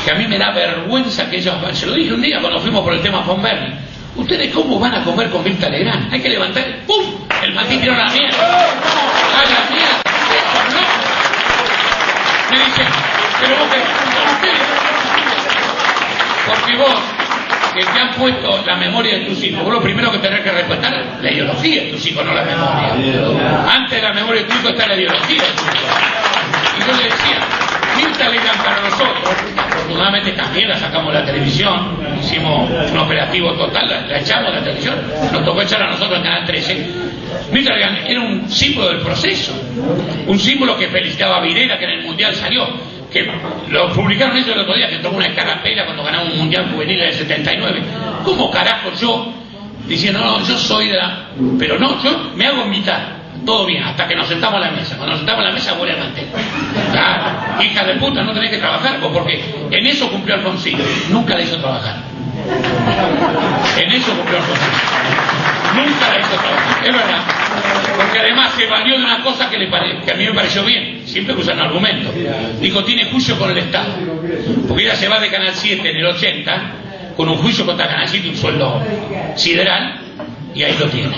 que a mí me da vergüenza que ellos, se lo dije un día cuando fuimos por el tema von Berni. ¿Ustedes cómo van a comer con Mirta Legrand? Hay que levantar, ¡pum! El Martín tiró la mierda. ¡A la mierda! ¡Eso no! Me dicen, pero vos porque vos, que te han puesto la memoria de tus hijos, vos lo primero que tenés que respetar es la ideología de tus hijos, no la memoria. Antes de la memoria de tus hijos está la ideología de tus hijos. Y yo le decía, Mirta Legrand para nosotros, afortunadamente también la sacamos de la televisión, hicimos un operativo total, la echamos de la televisión, nos tocó echar a nosotros en Canal 13. Mirta Legrand era un símbolo del proceso, un símbolo que felicitaba a Videla, que en el Mundial salió, que lo publicaron ellos el otro día, que tomó una escarapela cuando ganamos un Mundial Juvenil en el 79. ¿Cómo carajo yo, diciendo, no, yo soy de la... Pero no, yo me hago invitar. Todo bien, hasta que nos sentamos a la mesa. Cuando nos sentamos a la mesa, huele a mantel. Claro, hija de puta, no tenés que trabajar, porque en eso cumplió Alfonsín. Nunca la hizo trabajar. En eso cumplió Alfonsín. Nunca la hizo trabajar, es verdad. Porque además se valió de una cosa que a mí me pareció bien, siempre que usan argumentos. Dijo, tiene juicio con el Estado. Porque ella se va de Canal 7 en el 80, con un juicio contra Canal 7 y un sueldo sideral, y ahí lo tiene.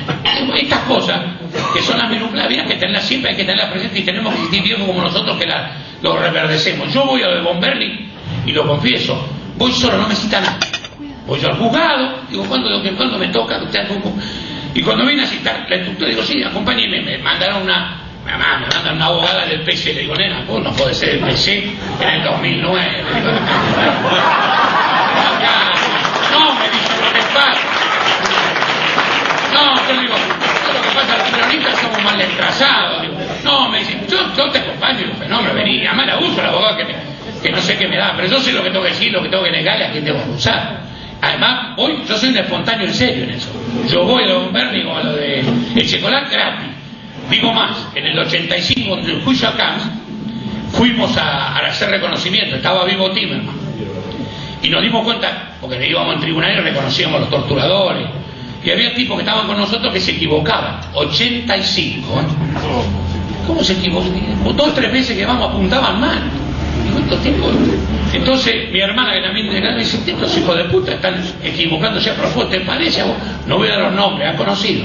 Estas cosas que son las vida que tenerlas siempre, hay que tenerlas presentes, y tenemos que sentir viejos como nosotros que lo reverdecemos. Yo voy a lo de von Berni y lo confieso, voy solo, no me cita nada. Voy yo al juzgado, digo, ¿cuándo me toca? Y cuando viene a citar la instructora, digo, sí, acompáñeme, me mandan una abogada del PC, le digo, nena, vos no podés ser del PC en el 2009. Le digo, no, me dice, del trazado. Digo, no, me dice, yo te acompaño, digo, fenómeno, vení, además la uso, la abogada que no sé qué me da, pero yo sé lo que tengo que decir, lo que tengo que negar y a quién tengo que usar. Además, hoy yo soy un espontáneo en serio en eso. Yo voy a lo de Bernie o a lo de el chocolate gratis. Digo más, en el 85, en el juicio a Camps, fuimos a hacer reconocimiento, estaba vivo Timerman. Y nos dimos cuenta, porque íbamos en tribunal y reconocíamos a los torturadores. Y había tipos que estaban con nosotros que se equivocaban. 85, ¿eh? ¿Cómo se equivocaban? 2 o 3 veces que vamos apuntaban mal. Digo, estos tipos. Entonces mi hermana que también me dice, estos hijos de puta están equivocándose a propósito, ¿te parece a vos? No voy a dar los nombres, han conocido.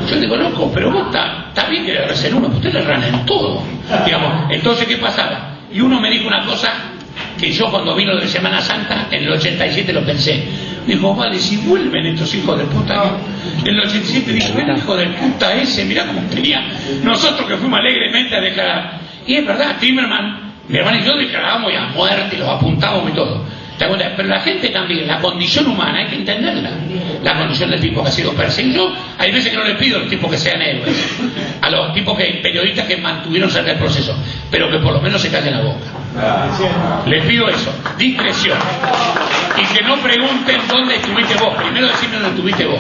Yo digo, loco, pero vos está bien que le agarres en uno, pero usted le erran en todo. Digamos, entonces, ¿qué pasaba? Y uno me dijo una cosa que yo cuando vino de Semana Santa, en el 87 lo pensé. Dijo, vale, si vuelven estos hijos de puta. En el 87 dijo, el hijo de puta ese, mirá cómo tenía. Nosotros que fuimos alegremente a declarar. Y es verdad, Timerman, mi hermano y yo declarábamos a muerte, y los apuntábamos y todo. ¿Te das cuenta? Pero la gente también, la condición humana, hay que entenderla. La condición del tipo que ha sido perseguido. Hay veces que no les pido a los tipos que sean héroes, a los tipos periodistas que mantuvieron cerca del proceso, pero que por lo menos se callen la boca. Les pido eso, discreción. Y que no pregunten dónde estuviste vos. Primero decime dónde estuviste vos.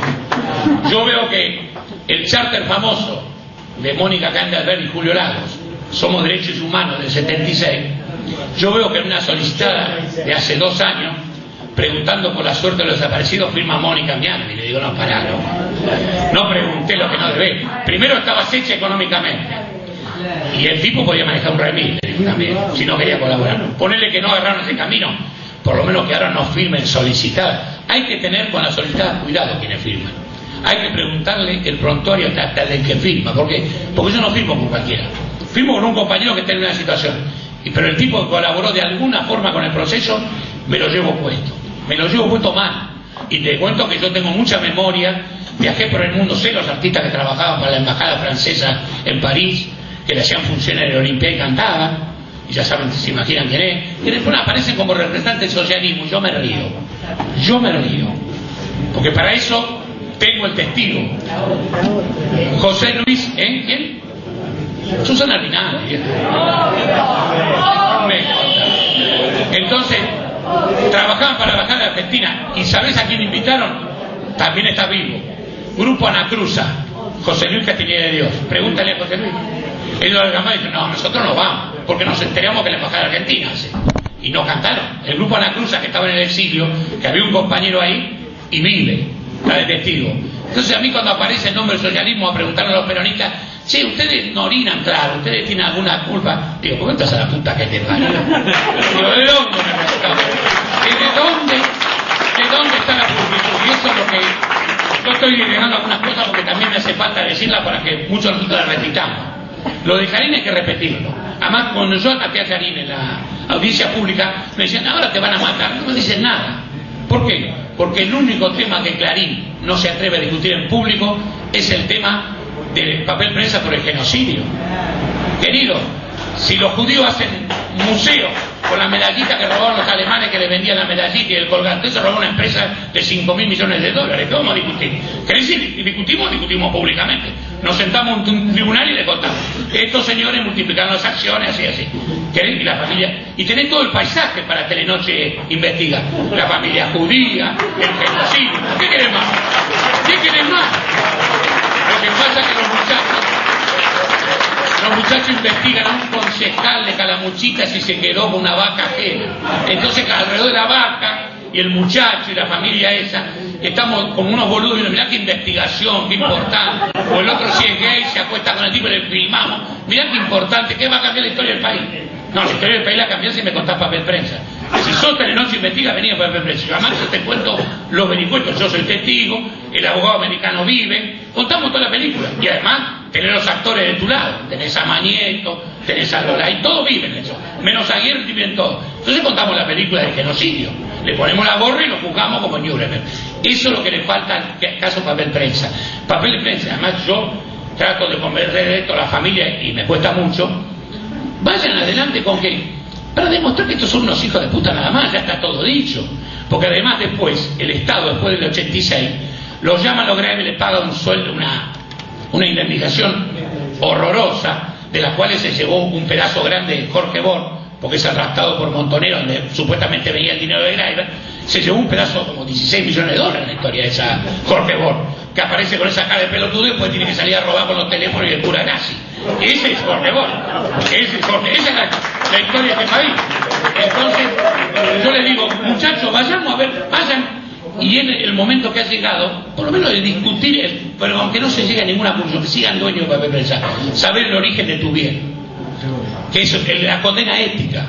Yo veo que el charter famoso de Mónica Candelberg y Julio Lagos, Somos Derechos Humanos, del 76, yo veo que en una solicitada de hace 2 años, preguntando por la suerte de los desaparecidos, firma Mónica Miani. Y le digo, no, pará, no pregunté lo que no debé. Primero estabas hecha económicamente. Y el tipo podía manejar un remil, le digo también, si no quería colaborar. Ponele que no agarraron ese camino, por lo menos que ahora no firmen solicitadas. Hay que tener con las solicitadas cuidado quienes firman. Hay que preguntarle el prontuario hasta del que firma. ¿Por qué? Porque yo no firmo con cualquiera. Firmo con un compañero que está en una situación. Pero el tipo que colaboró de alguna forma con el proceso, me lo llevo puesto. Me lo llevo puesto mal. Y te cuento que yo tengo mucha memoria. Viajé por el mundo, sé los artistas que trabajaban para la embajada francesa en París, que le hacían funciones en el Olimpia y cantaban. Y ya saben, se imaginan quién es. Y después aparecen como representantes del socialismo. Yo me río. Yo me río. Porque para eso tengo el testigo. José Luis, ¿eh? ¿Quién? Susana Rinaldi. Entonces, trabajaban para la embajada de Argentina. ¿Y sabés a quién invitaron? También está vivo. Grupo Anacruza. José Luis Castiñeda de Dios. Pregúntale a José Luis. Ellos lo llamaron y dijeron, no, nosotros no vamos, porque nos enteramos que la embajada de Argentina hace. Y no cantaron. El grupo Anacruza, que estaba en el exilio, que había un compañero ahí, y vive, está de testigo. Entonces a mí cuando aparece el nombre del socialismo a preguntarle a los peronistas, che, ustedes no orinan, claro, ustedes tienen alguna culpa. Digo, ¿por qué estás a la puta que te parió? Digo, ¿de dónde me preguntaba? ¿De dónde está la pulcritud? Y eso es lo que yo estoy agregando algunas cosas porque también me hace falta decirlas para que muchos de nosotros las repitamos. Lo de Clarín hay que repetirlo. Además, cuando yo ataqué a Clarín en la audiencia pública, me decían, ahora te van a matar. No me dicen nada. ¿Por qué? Porque el único tema que Clarín no se atreve a discutir en público es el tema del papel prensa por el genocidio. Querido, si los judíos hacen museo con la medallita que robaron los alemanes que le vendían la medallita y el colgante, se robó una empresa de 5.000 millones de dólares. ¿Qué vamos a discutir? ¿Querés decir? Discutimos públicamente. Nos sentamos en un tribunal y le contamos. Estos señores multiplicaron las acciones, así. ¿Querés? Y la familia. Y tenés todo el paisaje para Telenoche investiga. La familia judía, el genocidio. ¿Qué querés más? ¿Qué querés más? Lo que pasa es que los muchachos investigan a un concejal de Calamuchita si se quedó con una vaca ajena. Entonces alrededor de la vaca y el muchacho y la familia esa estamos como unos boludos y mirá qué investigación, qué importante. O el otro si es gay se acuesta con el tipo y le filmamos. Mirá qué importante, ¿qué va a cambiar la historia del país? No, la historia del país la cambió si me contás papel prensa. Si sos Telenoche investiga, venía para papel prensa. Yo además yo te cuento los vericuetos, yo soy testigo, el abogado americano vive, contamos toda la película. Y además tenés los actores de tu lado, tenés a Mañeto, tenés a Lola, y todos viven eso, menos ayer viven todos. Entonces contamos la película del genocidio, le ponemos la gorra y lo juzgamos como Nuremberg. Eso es lo que le falta al caso papel prensa. Papel prensa, además yo trato de convencer de esto a la familia y me cuesta mucho. Vayan adelante con que, para demostrar que estos son unos hijos de puta nada más, ya está todo dicho. Porque además después, el Estado después del 86, los llaman los graves y les pagan un sueldo, una indemnización horrorosa, de las cuales se llevó un pedazo grande de Jorge Born, porque es arrastrado por Montonero, donde supuestamente venía el dinero de Greiber. Se llevó un pedazo como 16 millones de dólares en la historia de esa Jorge Born, que aparece con esa cara de pelotudo y después tiene que salir a robar con los teléfonos y el cura nazi. Ese es Jorge Born. Esa es la historia de este país. Entonces, yo le digo, muchachos, vayamos a ver, vayan, y en el momento que ha llegado, por lo menos de discutir, pero aunque no se llegue a ninguna conclusión, que sigan dueños de papel prensa, saber el origen de tu bien, que es la condena ética,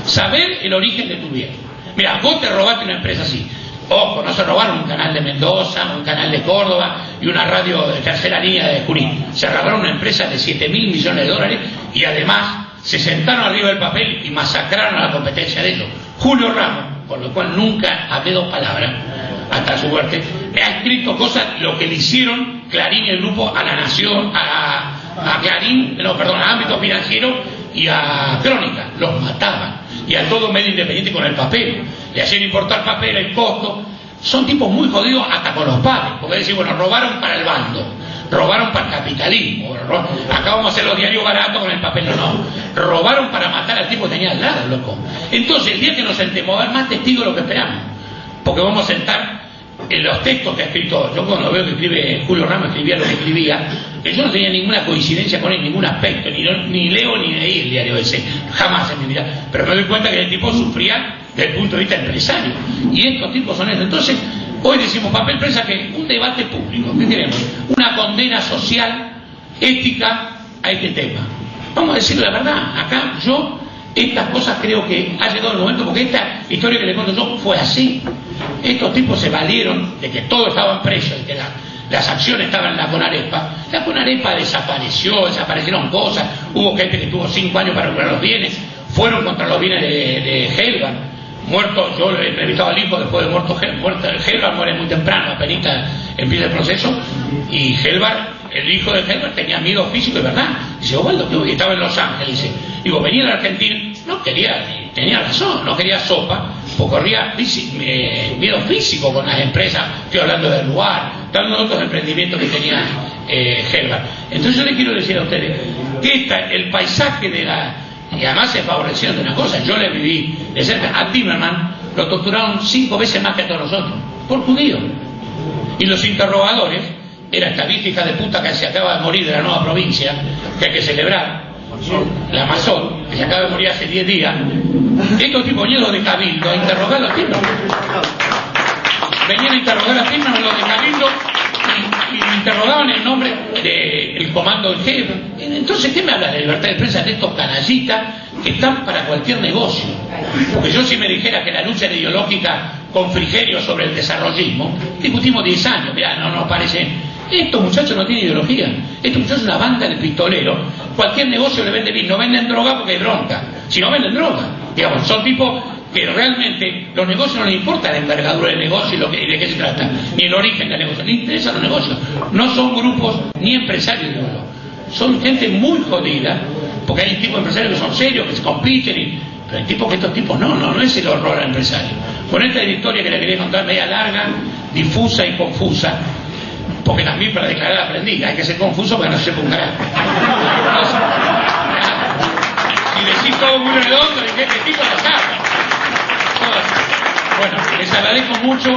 saber el origen de tu bien. Mira, vos te robaste una empresa así. Ojo, no se robaron un canal de Mendoza, un canal de Córdoba y una radio de tercera línea de Junín. Se robaron una empresa de 7.000 millones de dólares y además se sentaron arriba del papel y masacraron a la competencia de ellos. Julio Ramos, por lo cual nunca hablé dos palabras hasta su muerte, ha escrito cosas, lo que le hicieron Clarín y el grupo a La Nación, a Clarín, no, perdón, a Ámbito Financiero y a Crónica. Los mataban. Y a todo medio independiente con el papel. Le hacían importar papel, el costo. Son tipos muy jodidos hasta con los padres. Porque decir, bueno, robaron para el bando, robaron para el capitalismo. Acá vamos a hacer los diarios baratos con el papel. No. Robaron para matar al tipo que tenía al lado, loco. Entonces, el día que nos sentemos, va a haber más testigos de lo que esperamos. Porque vamos a sentar en los textos que ha escrito. Yo cuando veo que escribe Julio Ramos, escribía lo que escribía, que yo no tenía ninguna coincidencia con él, ningún aspecto, ni leo ni leí el diario ese, jamás en mi vida, pero me doy cuenta que el tipo sufría desde el punto de vista empresario, y estos tipos son estos. Entonces, hoy decimos papel prensa, que un debate público, ¿qué queremos? Una condena social, ética a este tema. Vamos a decir la verdad, acá yo estas cosas creo que ha llegado el momento, porque esta historia que le cuento yo fue así. Estos tipos se valieron de que todos estaban presos, de que las acciones estaban en la Conarepa. La Conarepa desapareció, desaparecieron cosas, hubo gente que tuvo 5 años para recuperar los bienes, fueron contra los bienes de Helvar, muerto. Yo he entrevistado al hijo después de muerto Helvar, muere muy temprano, apenas empieza el proceso, y Helvar, el hijo de Helvar, tenía miedo físico, de verdad. Dice, Osvaldo, estaba en Los Ángeles, dice, digo, venía a la Argentina, no quería, tenía razón, no quería sopa, porque corría miedo físico con las empresas. Estoy hablando del lugar, estoy hablando de otros emprendimientos que tenía Helvar. Entonces yo le quiero decir a ustedes que el paisaje de la... Y además se favorecieron de una cosa, yo le viví de cerca. A Timerman lo torturaron 5 veces más que a todos nosotros, por judío. Y los interrogadores, era esta vieja hija de puta que se acaba de morir de la nueva provincia, que hay que celebrar, la Amazon, que se acaba de morir hace 10 días. Estos tipos llenos de cabildo a interrogar a los tipos. Venían a interrogar a Timerman los de cabildo y interrogaban el nombre del comando en jefe. Entonces, ¿qué me habla de libertad de prensa de estos canallitas que están para cualquier negocio? Porque yo, si me dijera que la lucha era ideológica con Frigerio sobre el desarrollismo, discutimos 10 años, mirá, no nos parece. Estos muchachos no tienen ideología. Estos muchachos son una banda de pistoleros. Cualquier negocio le vende bien. No venden droga porque hay bronca. Si no venden droga, digamos, son tipos que realmente los negocios no les importa la envergadura del negocio y de qué se trata, ni el origen del negocio, les interesan los negocios. No son grupos ni empresarios, son gente muy jodida, porque hay tipos de empresarios que son serios, que se compiten, pero hay tipos que estos tipos no es el horror al empresario. Con esta historia que le quería contar, media larga, difusa y confusa, porque también para declarar aprendí, hay que ser confuso para no se sepa un carajo. Si decís todo muy redondo, ¿de qué tipo lo saca? Bueno, les agradezco mucho,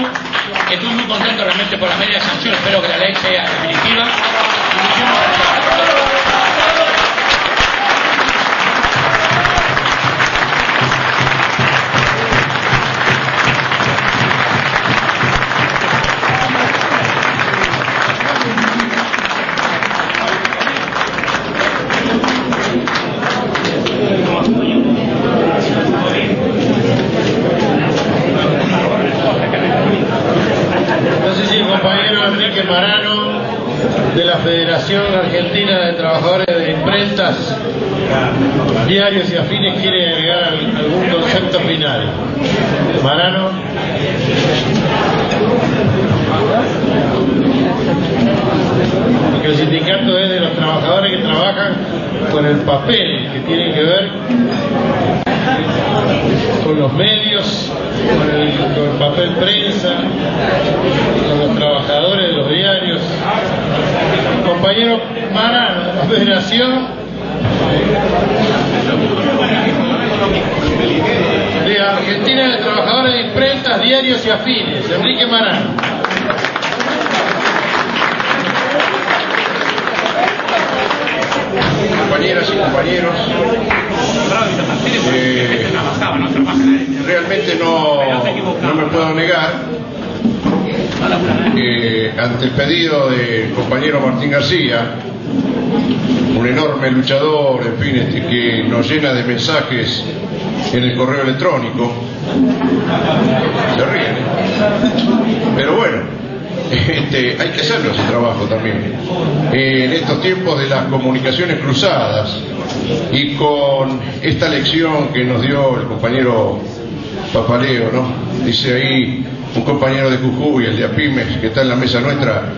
estoy muy contento realmente por la media sanción, espero que la ley sea definitiva. Marano, de la Federación Argentina de Trabajadores de Imprentas, Diarios y Afines, quiere agregar algún concepto final. Marano. Porque el sindicato es de los trabajadores que trabajan con el papel, que tienen que ver con los medios, con el papel prensa, con los trabajadores de los diarios. Compañeros compañero Marano, de la Federación de Argentina de Trabajadores de Imprentas, Diarios y Afines, Enrique Marano. Compañeras y compañeros, realmente no me puedo negar ante el pedido del compañero Martín García, un enorme luchador, en fin, que nos llena de mensajes en el correo electrónico. Se ríen, pero bueno, hay que hacerlo ese trabajo también. En estos tiempos de las comunicaciones cruzadas y con esta lección que nos dio el compañero Papaleo, ¿no? Dice ahí un compañero de Jujuy, el de Apimes, que está en la mesa nuestra,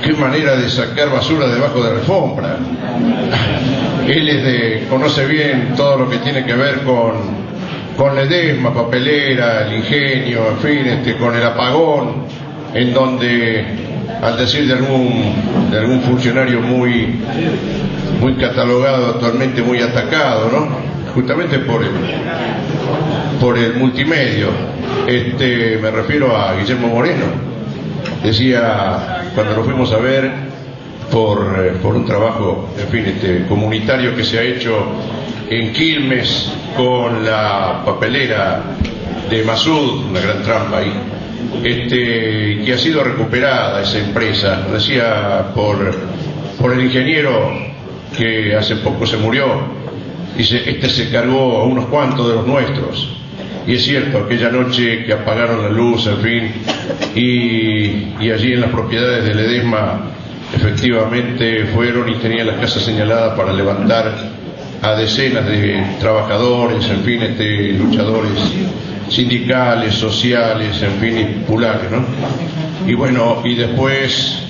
qué manera de sacar basura debajo de alfombra. Él conoce bien todo lo que tiene que ver con Ledesma, papelera, el ingenio, en fin, con el apagón, en donde, al decir de algún funcionario muy catalogado, actualmente muy atacado, ¿no? Justamente por el multimedio, me refiero a Guillermo Moreno. Decía, cuando lo fuimos a ver por un trabajo, en fin, comunitario que se ha hecho en Quilmes con la papelera de Masud, una gran trampa ahí, que ha sido recuperada esa empresa, decía, por el ingeniero que hace poco se murió. Dice, se cargó a unos cuantos de los nuestros. Y es cierto, aquella noche que apagaron la luz, en fin, y allí en las propiedades de Ledesma efectivamente fueron y tenían las casas señaladas para levantar a decenas de trabajadores, en fin, luchadores sindicales, sociales, en fin, y populares, ¿no? Y bueno, y después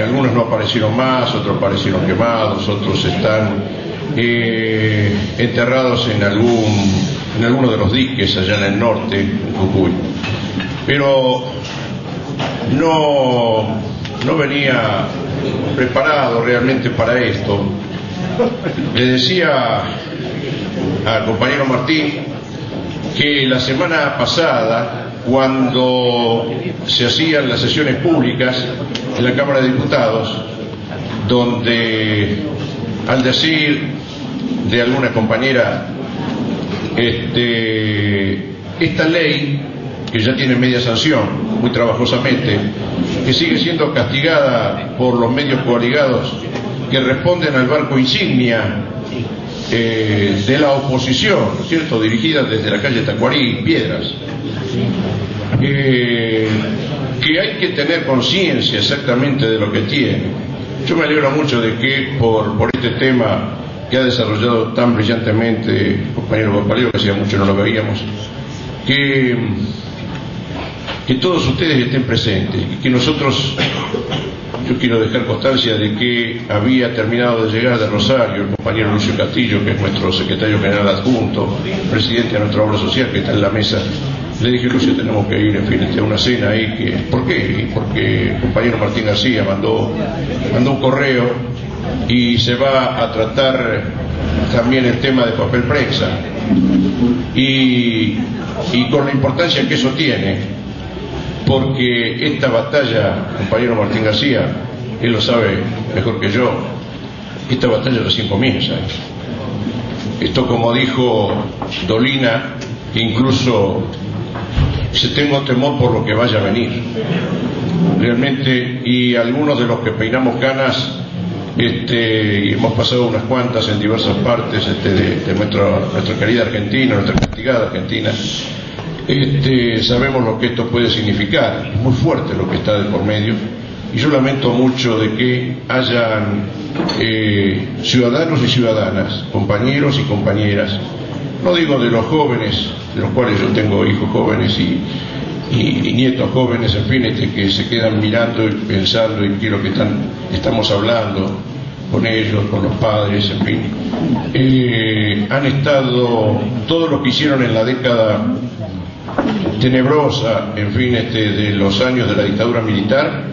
algunos no aparecieron más, otros aparecieron quemados, otros están enterrados en alguno de los diques allá en el norte, en Jujuy. Pero no venía preparado realmente para esto. Le decía al compañero Martín que la semana pasada, cuando se hacían las sesiones públicas en la Cámara de Diputados, donde, al decir de alguna compañera, esta ley, que ya tiene media sanción, muy trabajosamente, que sigue siendo castigada por los medios coaligados que responden al barco insignia de la oposición, ¿no es cierto?, dirigida desde la calle Tacuarí, Piedras, que hay que tener conciencia exactamente de lo que tiene. Yo me alegro mucho de que por este tema que ha desarrollado tan brillantemente el compañero Papaleo, que hacía mucho no lo veíamos, que todos ustedes estén presentes y que nosotros, yo quiero dejar constancia de que había terminado de llegar de Rosario el compañero Lucio Castillo, que es nuestro secretario general adjunto, presidente de nuestra obra social, que está en la mesa. Le dije, Lucio, tenemos que ir, en fin, a una cena ahí. ¿Por qué? Porque el compañero Martín García mandó un correo y se va a tratar también el tema de papel prensa y con la importancia que eso tiene, porque esta batalla, compañero Martín García, él lo sabe mejor que yo, esta batalla recién comienza. Esto, como dijo Dolina, incluso tengo temor por lo que vaya a venir realmente, y algunos de los que peinamos canas, y hemos pasado unas cuantas en diversas partes de nuestra querida Argentina, nuestra castigada Argentina, sabemos lo que esto puede significar. Es muy fuerte lo que está de por medio, y yo lamento mucho de que hayan ciudadanos y ciudadanas, compañeros y compañeras, no digo de los jóvenes, de los cuales yo tengo hijos jóvenes y nietos jóvenes, en fin, que se quedan mirando y pensando y quiero que estamos hablando con ellos, con los padres, en fin, han estado todo lo que hicieron en la década tenebrosa, en fin, de los años de la dictadura militar,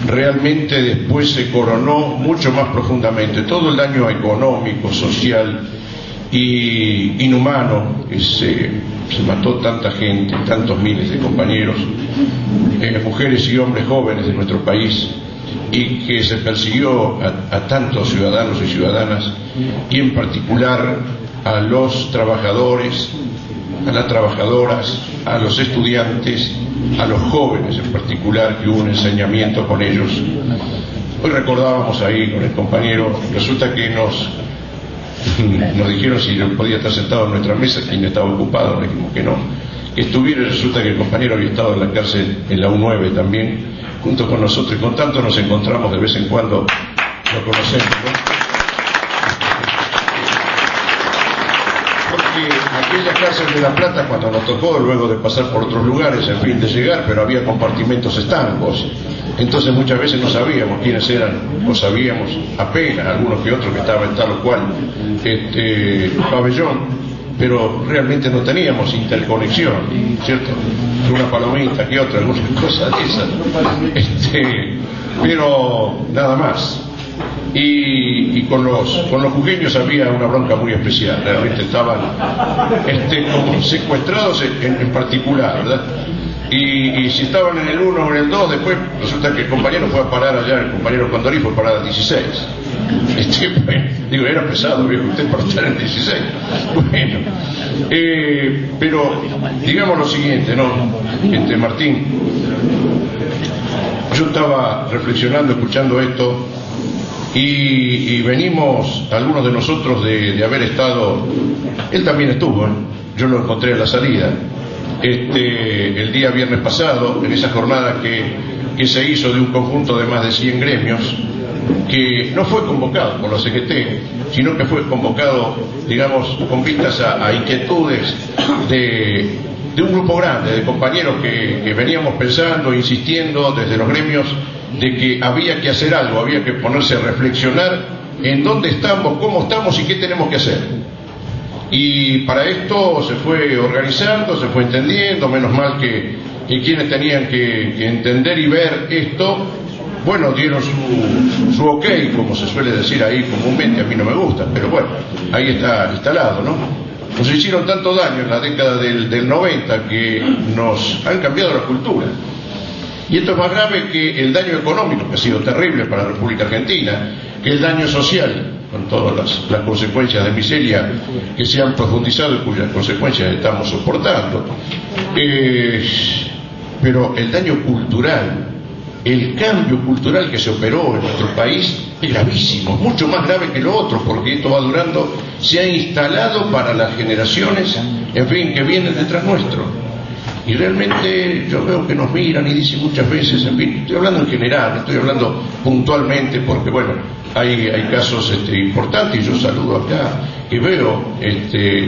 realmente después se coronó mucho más profundamente. Todo el daño económico, social y inhumano, que se mató tanta gente, tantos miles de compañeros, mujeres y hombres jóvenes de nuestro país, y que se persiguió a tantos ciudadanos y ciudadanas, y en particular a los trabajadores, a las trabajadoras, a los estudiantes, a los jóvenes en particular, que hubo un ensañamiento con ellos. Hoy recordábamos ahí con el compañero, resulta que nos dijeron si podía estar sentado en nuestra mesa, quien estaba ocupado, le dijimos que no, que estuviera, y resulta que el compañero había estado en la cárcel en la U9 también, junto con nosotros, y con tanto nos encontramos de vez en cuando, lo conocemos, ¿no? Porque aquella cárcel de La Plata, cuando nos tocó, luego de pasar por otros lugares, en fin, de llegar, pero había compartimentos estancos, entonces muchas veces no sabíamos quiénes eran, o sabíamos apenas algunos que otros que estaban en tal o cual pabellón, pero realmente no teníamos interconexión, ¿cierto? Una palomita que otra, algunas cosas de esas, pero nada más. Y con los jujeños había una bronca muy especial, realmente estaban como secuestrados en particular, ¿verdad? Y si estaban en el 1 o en el 2, después resulta que el compañero fue a parar allá, el compañero Condorí fue a parar al 16. Bueno, digo, era pesado, viejo, usted para estar en 16. Bueno, pero digamos lo siguiente, ¿no? Martín, yo estaba reflexionando, escuchando esto, y venimos, algunos de nosotros, de haber estado, él también estuvo, yo lo encontré a la salida, el día viernes pasado, en esa jornada que se hizo de un conjunto de más de 100 gremios, que no fue convocado por la CGT, sino que fue convocado, digamos, con vistas a inquietudes de un grupo grande, de compañeros que veníamos pensando, insistiendo desde los gremios, de que había que hacer algo, había que ponerse a reflexionar en dónde estamos, cómo estamos y qué tenemos que hacer. Y para esto se fue organizando, se fue entendiendo, menos mal que quienes tenían que entender y ver esto, bueno, dieron su ok, como se suele decir ahí comúnmente, a mí no me gusta, pero bueno, ahí está instalado, ¿no? Nos hicieron tanto daño en la década del 90 que nos han cambiado la cultura. Y esto es más grave que el daño económico, que ha sido terrible para la República Argentina, que el daño social, con todas las consecuencias de miseria que se han profundizado y cuyas consecuencias estamos soportando. Pero el daño cultural, el cambio cultural que se operó en nuestro país es gravísimo, mucho más grave que lo otro, porque esto va durando, se ha instalado para las generaciones, en fin, que vienen detrás nuestro. Y realmente yo veo que nos miran y dicen muchas veces, en fin, estoy hablando en general, estoy hablando puntualmente porque, bueno, hay casos importantes, y yo saludo acá y veo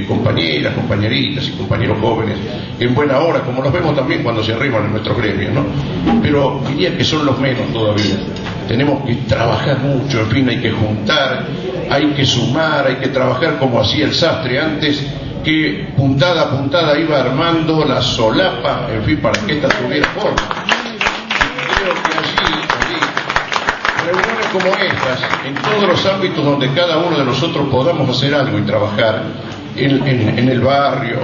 compañeras, compañeritas y compañeros jóvenes en buena hora, como los vemos también cuando se arriman en nuestros gremios, ¿no? Pero diría que son los menos todavía. Tenemos que trabajar mucho, en fin, hay que juntar, hay que sumar, hay que trabajar como hacía el sastre antes, que puntada a puntada iba armando la solapa, en fin, para que esta tuviera forma. Creo que allí, reuniones como estas, en todos los ámbitos donde cada uno de nosotros podamos hacer algo y trabajar, en el barrio,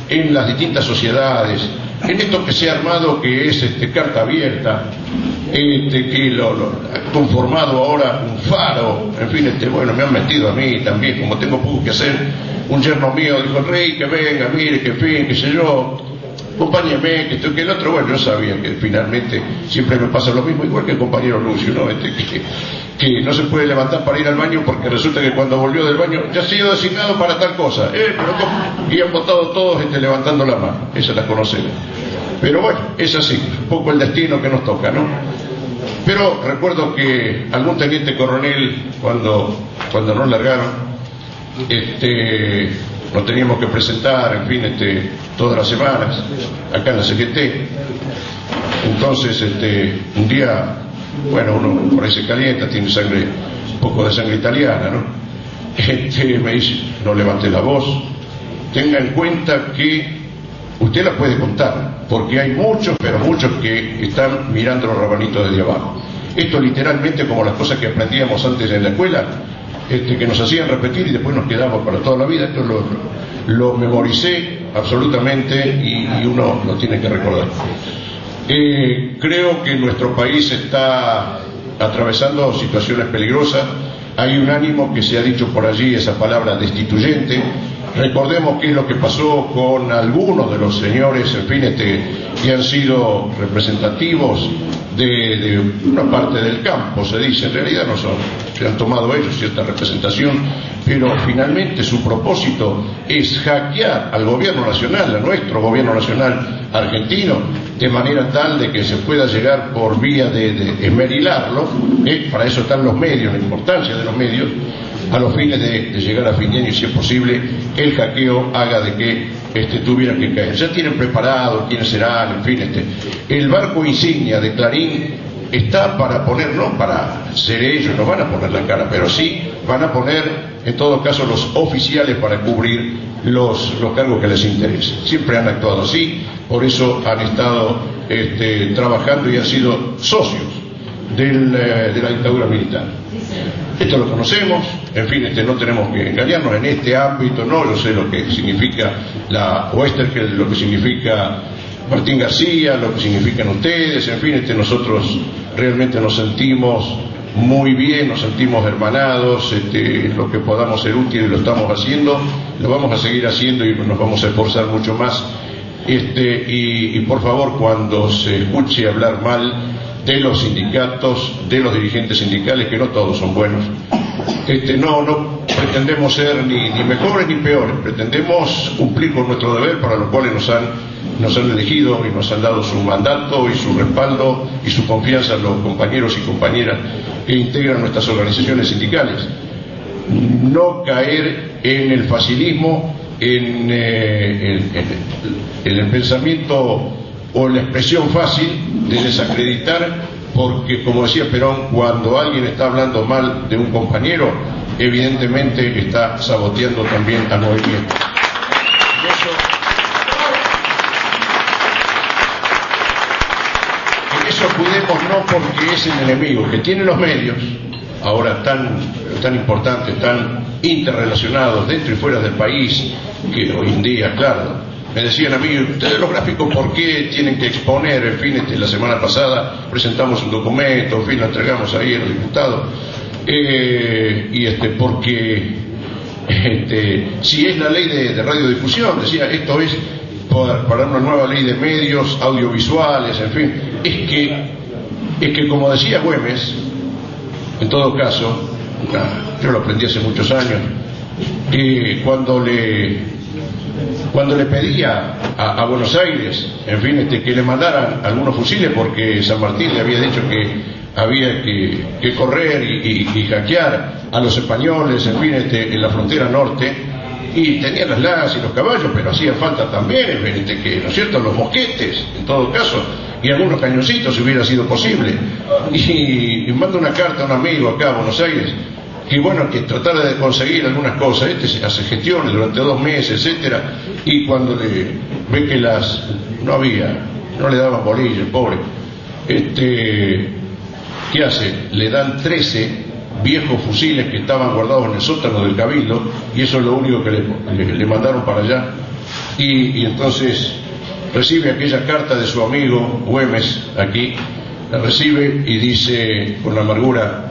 en las distintas sociedades, en esto que se ha armado, que es carta abierta, que lo ha conformado ahora un faro, en fin, bueno, me han metido a mí también, como tengo poco que hacer. Un yerno mío dijo, Rey, que venga, mire, que fin, qué sé yo, acompáñeme, que esto, que el otro. Bueno, yo sabía que finalmente siempre me pasa lo mismo, igual que el compañero Lucio, ¿no? Que no se puede levantar para ir al baño porque resulta que cuando volvió del baño ya ha sido designado para tal cosa, pero ¿cómo? Y han votado todos levantando la mano, esa la conocemos. Pero bueno, es así, un poco el destino que nos toca, ¿no? Pero recuerdo que algún teniente coronel, cuando nos largaron, nos teníamos que presentar, en fin, todas las semanas, acá en la CGT. Entonces, un día, bueno, uno por ahí se calienta, tiene un poco de sangre italiana, ¿no? Me dice, no levante la voz, tenga en cuenta que usted la puede contar, porque hay muchos, pero muchos que están mirando los rabanitos desde abajo. Esto literalmente como las cosas que aprendíamos antes en la escuela, que nos hacían repetir y después nos quedamos para toda la vida. Esto lo memoricé absolutamente y uno lo tiene que recordar. Creo que nuestro país está atravesando situaciones peligrosas. Hay un ánimo que se ha dicho por allí, esa palabra destituyente. Recordemos qué es lo que pasó con algunos de los señores, en fin, que han sido representativos de una parte del campo, se dice, en realidad no son, se han tomado ellos cierta representación, pero finalmente su propósito es hackear al gobierno nacional, a nuestro gobierno nacional argentino, de manera tal de que se pueda llegar por vía de esmerilarlo, para eso están los medios, la importancia de los medios, a los fines de llegar a fin de año y, si es posible, el hackeo haga de que tuviera que caer. Ya tienen preparado quiénes serán, en fin, el barco insignia de Clarín está para poner, no para ser ellos, no van a poner la cara, pero sí van a poner, en todo caso, los oficiales para cubrir los cargos que les interesen. Siempre han actuado así, por eso han estado trabajando y han sido socios de la dictadura militar. Esto lo conocemos, en fin, no tenemos que engañarnos en este ámbito, no, yo sé lo que significa la Oestergeld, lo que significa Martín García, lo que significan ustedes, en fin, nosotros realmente nos sentimos muy bien, nos sentimos hermanados, lo que podamos ser útiles lo estamos haciendo, lo vamos a seguir haciendo y nos vamos a esforzar mucho más. Y por favor, cuando se escuche hablar mal de los sindicatos, de los dirigentes sindicales, que no todos son buenos, no pretendemos ser ni mejores ni peores, pretendemos cumplir con nuestro deber para lo cual nos han elegido y nos han dado su mandato y su respaldo y su confianza a los compañeros y compañeras que integran nuestras organizaciones sindicales. No caer en el facilismo, en el pensamiento o la expresión fácil de desacreditar, porque, como decía Perón, cuando alguien está hablando mal de un compañero, evidentemente está saboteando también al movimiento. En eso cuidemos, no porque es el enemigo, que tiene los medios, ahora tan importantes, tan interrelacionados dentro y fuera del país, que hoy en día, claro, me decían a mí, ustedes los gráficos, ¿por qué tienen que exponer? En fin, la semana pasada presentamos un documento, en fin, lo entregamos ahí a los diputados, porque si es la ley de radiodifusión, decía, esto es para una nueva ley de medios audiovisuales, en fin, es que como decía Güemes, en todo caso, yo lo aprendí hace muchos años, cuando le pedía a Buenos Aires, en fin, que le mandaran algunos fusiles porque San Martín le había dicho que había que correr y hackear a los españoles, en fin, en la frontera norte, y tenían las lanzas y los caballos, pero hacía falta también, que, ¿no es cierto?, los mosquetes, en todo caso, y algunos cañoncitos si hubiera sido posible. Y mando una carta a un amigo acá a Buenos Aires, que bueno, que tratara de conseguir algunas cosas, hace gestiones durante 2 meses, etcétera, y cuando ve que no le daban bolilla, el pobre, ¿qué hace? Le dan 13 viejos fusiles que estaban guardados en el sótano del Cabildo, y eso es lo único que le mandaron para allá, y entonces recibe aquella carta de su amigo Güemes aquí, la recibe y dice con amargura: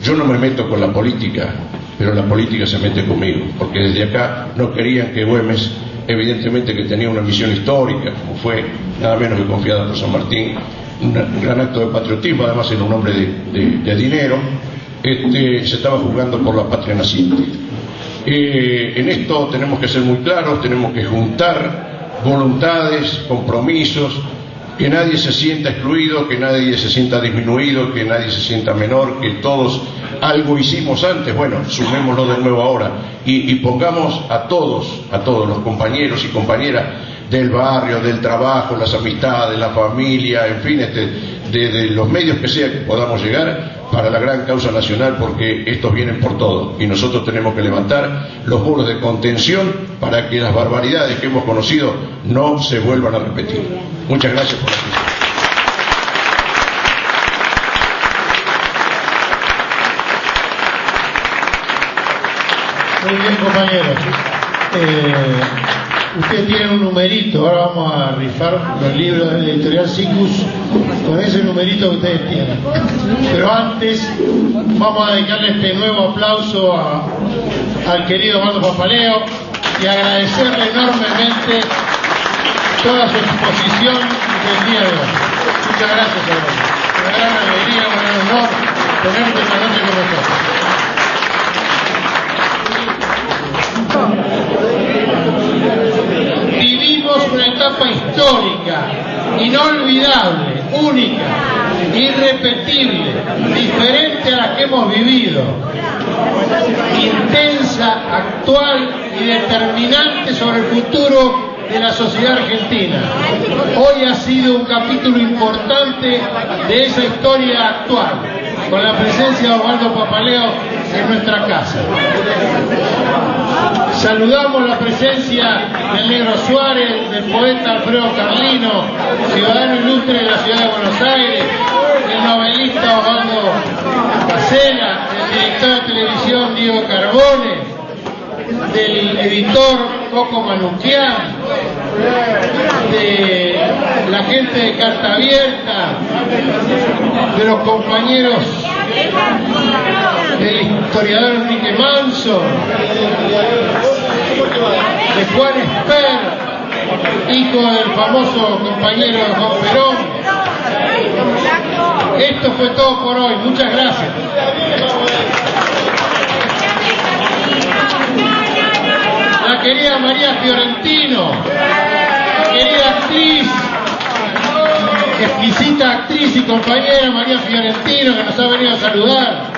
yo no me meto con la política, pero la política se mete conmigo, porque desde acá no querían que Güemes, evidentemente que tenía una misión histórica, como fue nada menos que confiada por San Martín, un gran acto de patriotismo, además en un hombre de dinero, se estaba jugando por la patria naciente. En esto tenemos que ser muy claros, tenemos que juntar voluntades, compromisos, que nadie se sienta excluido, que nadie se sienta disminuido, que nadie se sienta menor, que todos algo hicimos antes, bueno, sumémoslo de nuevo ahora y pongamos a todos los compañeros y compañeras del barrio, del trabajo, las amistades, la familia, en fin, de los medios que sea que podamos llegar para la gran causa nacional, porque estos vienen por todo y nosotros tenemos que levantar los muros de contención para que las barbaridades que hemos conocido no se vuelvan a repetir. Muchas gracias por la atención. compañeros, ustedes tienen un numerito, ahora vamos a rifar los libros de la editorial Sicus con ese numerito que ustedes tienen. Pero antes vamos a dedicarle este nuevo aplauso al querido Osvaldo Pappaleo y agradecerle enormemente toda su exposición del día de hoy. Muchas gracias, Osvaldo. Una gran alegría, un gran honor tenerte esta noche con nosotros. Vivimos una etapa histórica, inolvidable, única, irrepetible, diferente a la que hemos vivido, intensa, actual y determinante sobre el futuro de la sociedad argentina. Hoy ha sido un capítulo importante de esa historia actual, con la presencia de Osvaldo Pappaleo en nuestra casa. Saludamos la presencia del Negro Suárez, del poeta Alfredo Carlino, ciudadano ilustre de la ciudad de Buenos Aires, el novelista Osvaldo Casella, del director de televisión Diego Carbone, del editor Coco Manuquian, de la gente de Carta Abierta, de los compañeros del historiador Enrique Manso, de Juan Esper, hijo del famoso compañero Juan Perón. Esto fue todo por hoy. Muchas gracias. La querida María Fiorentino, querida actriz, exquisita actriz y compañera María Fiorentino, que nos ha venido a saludar.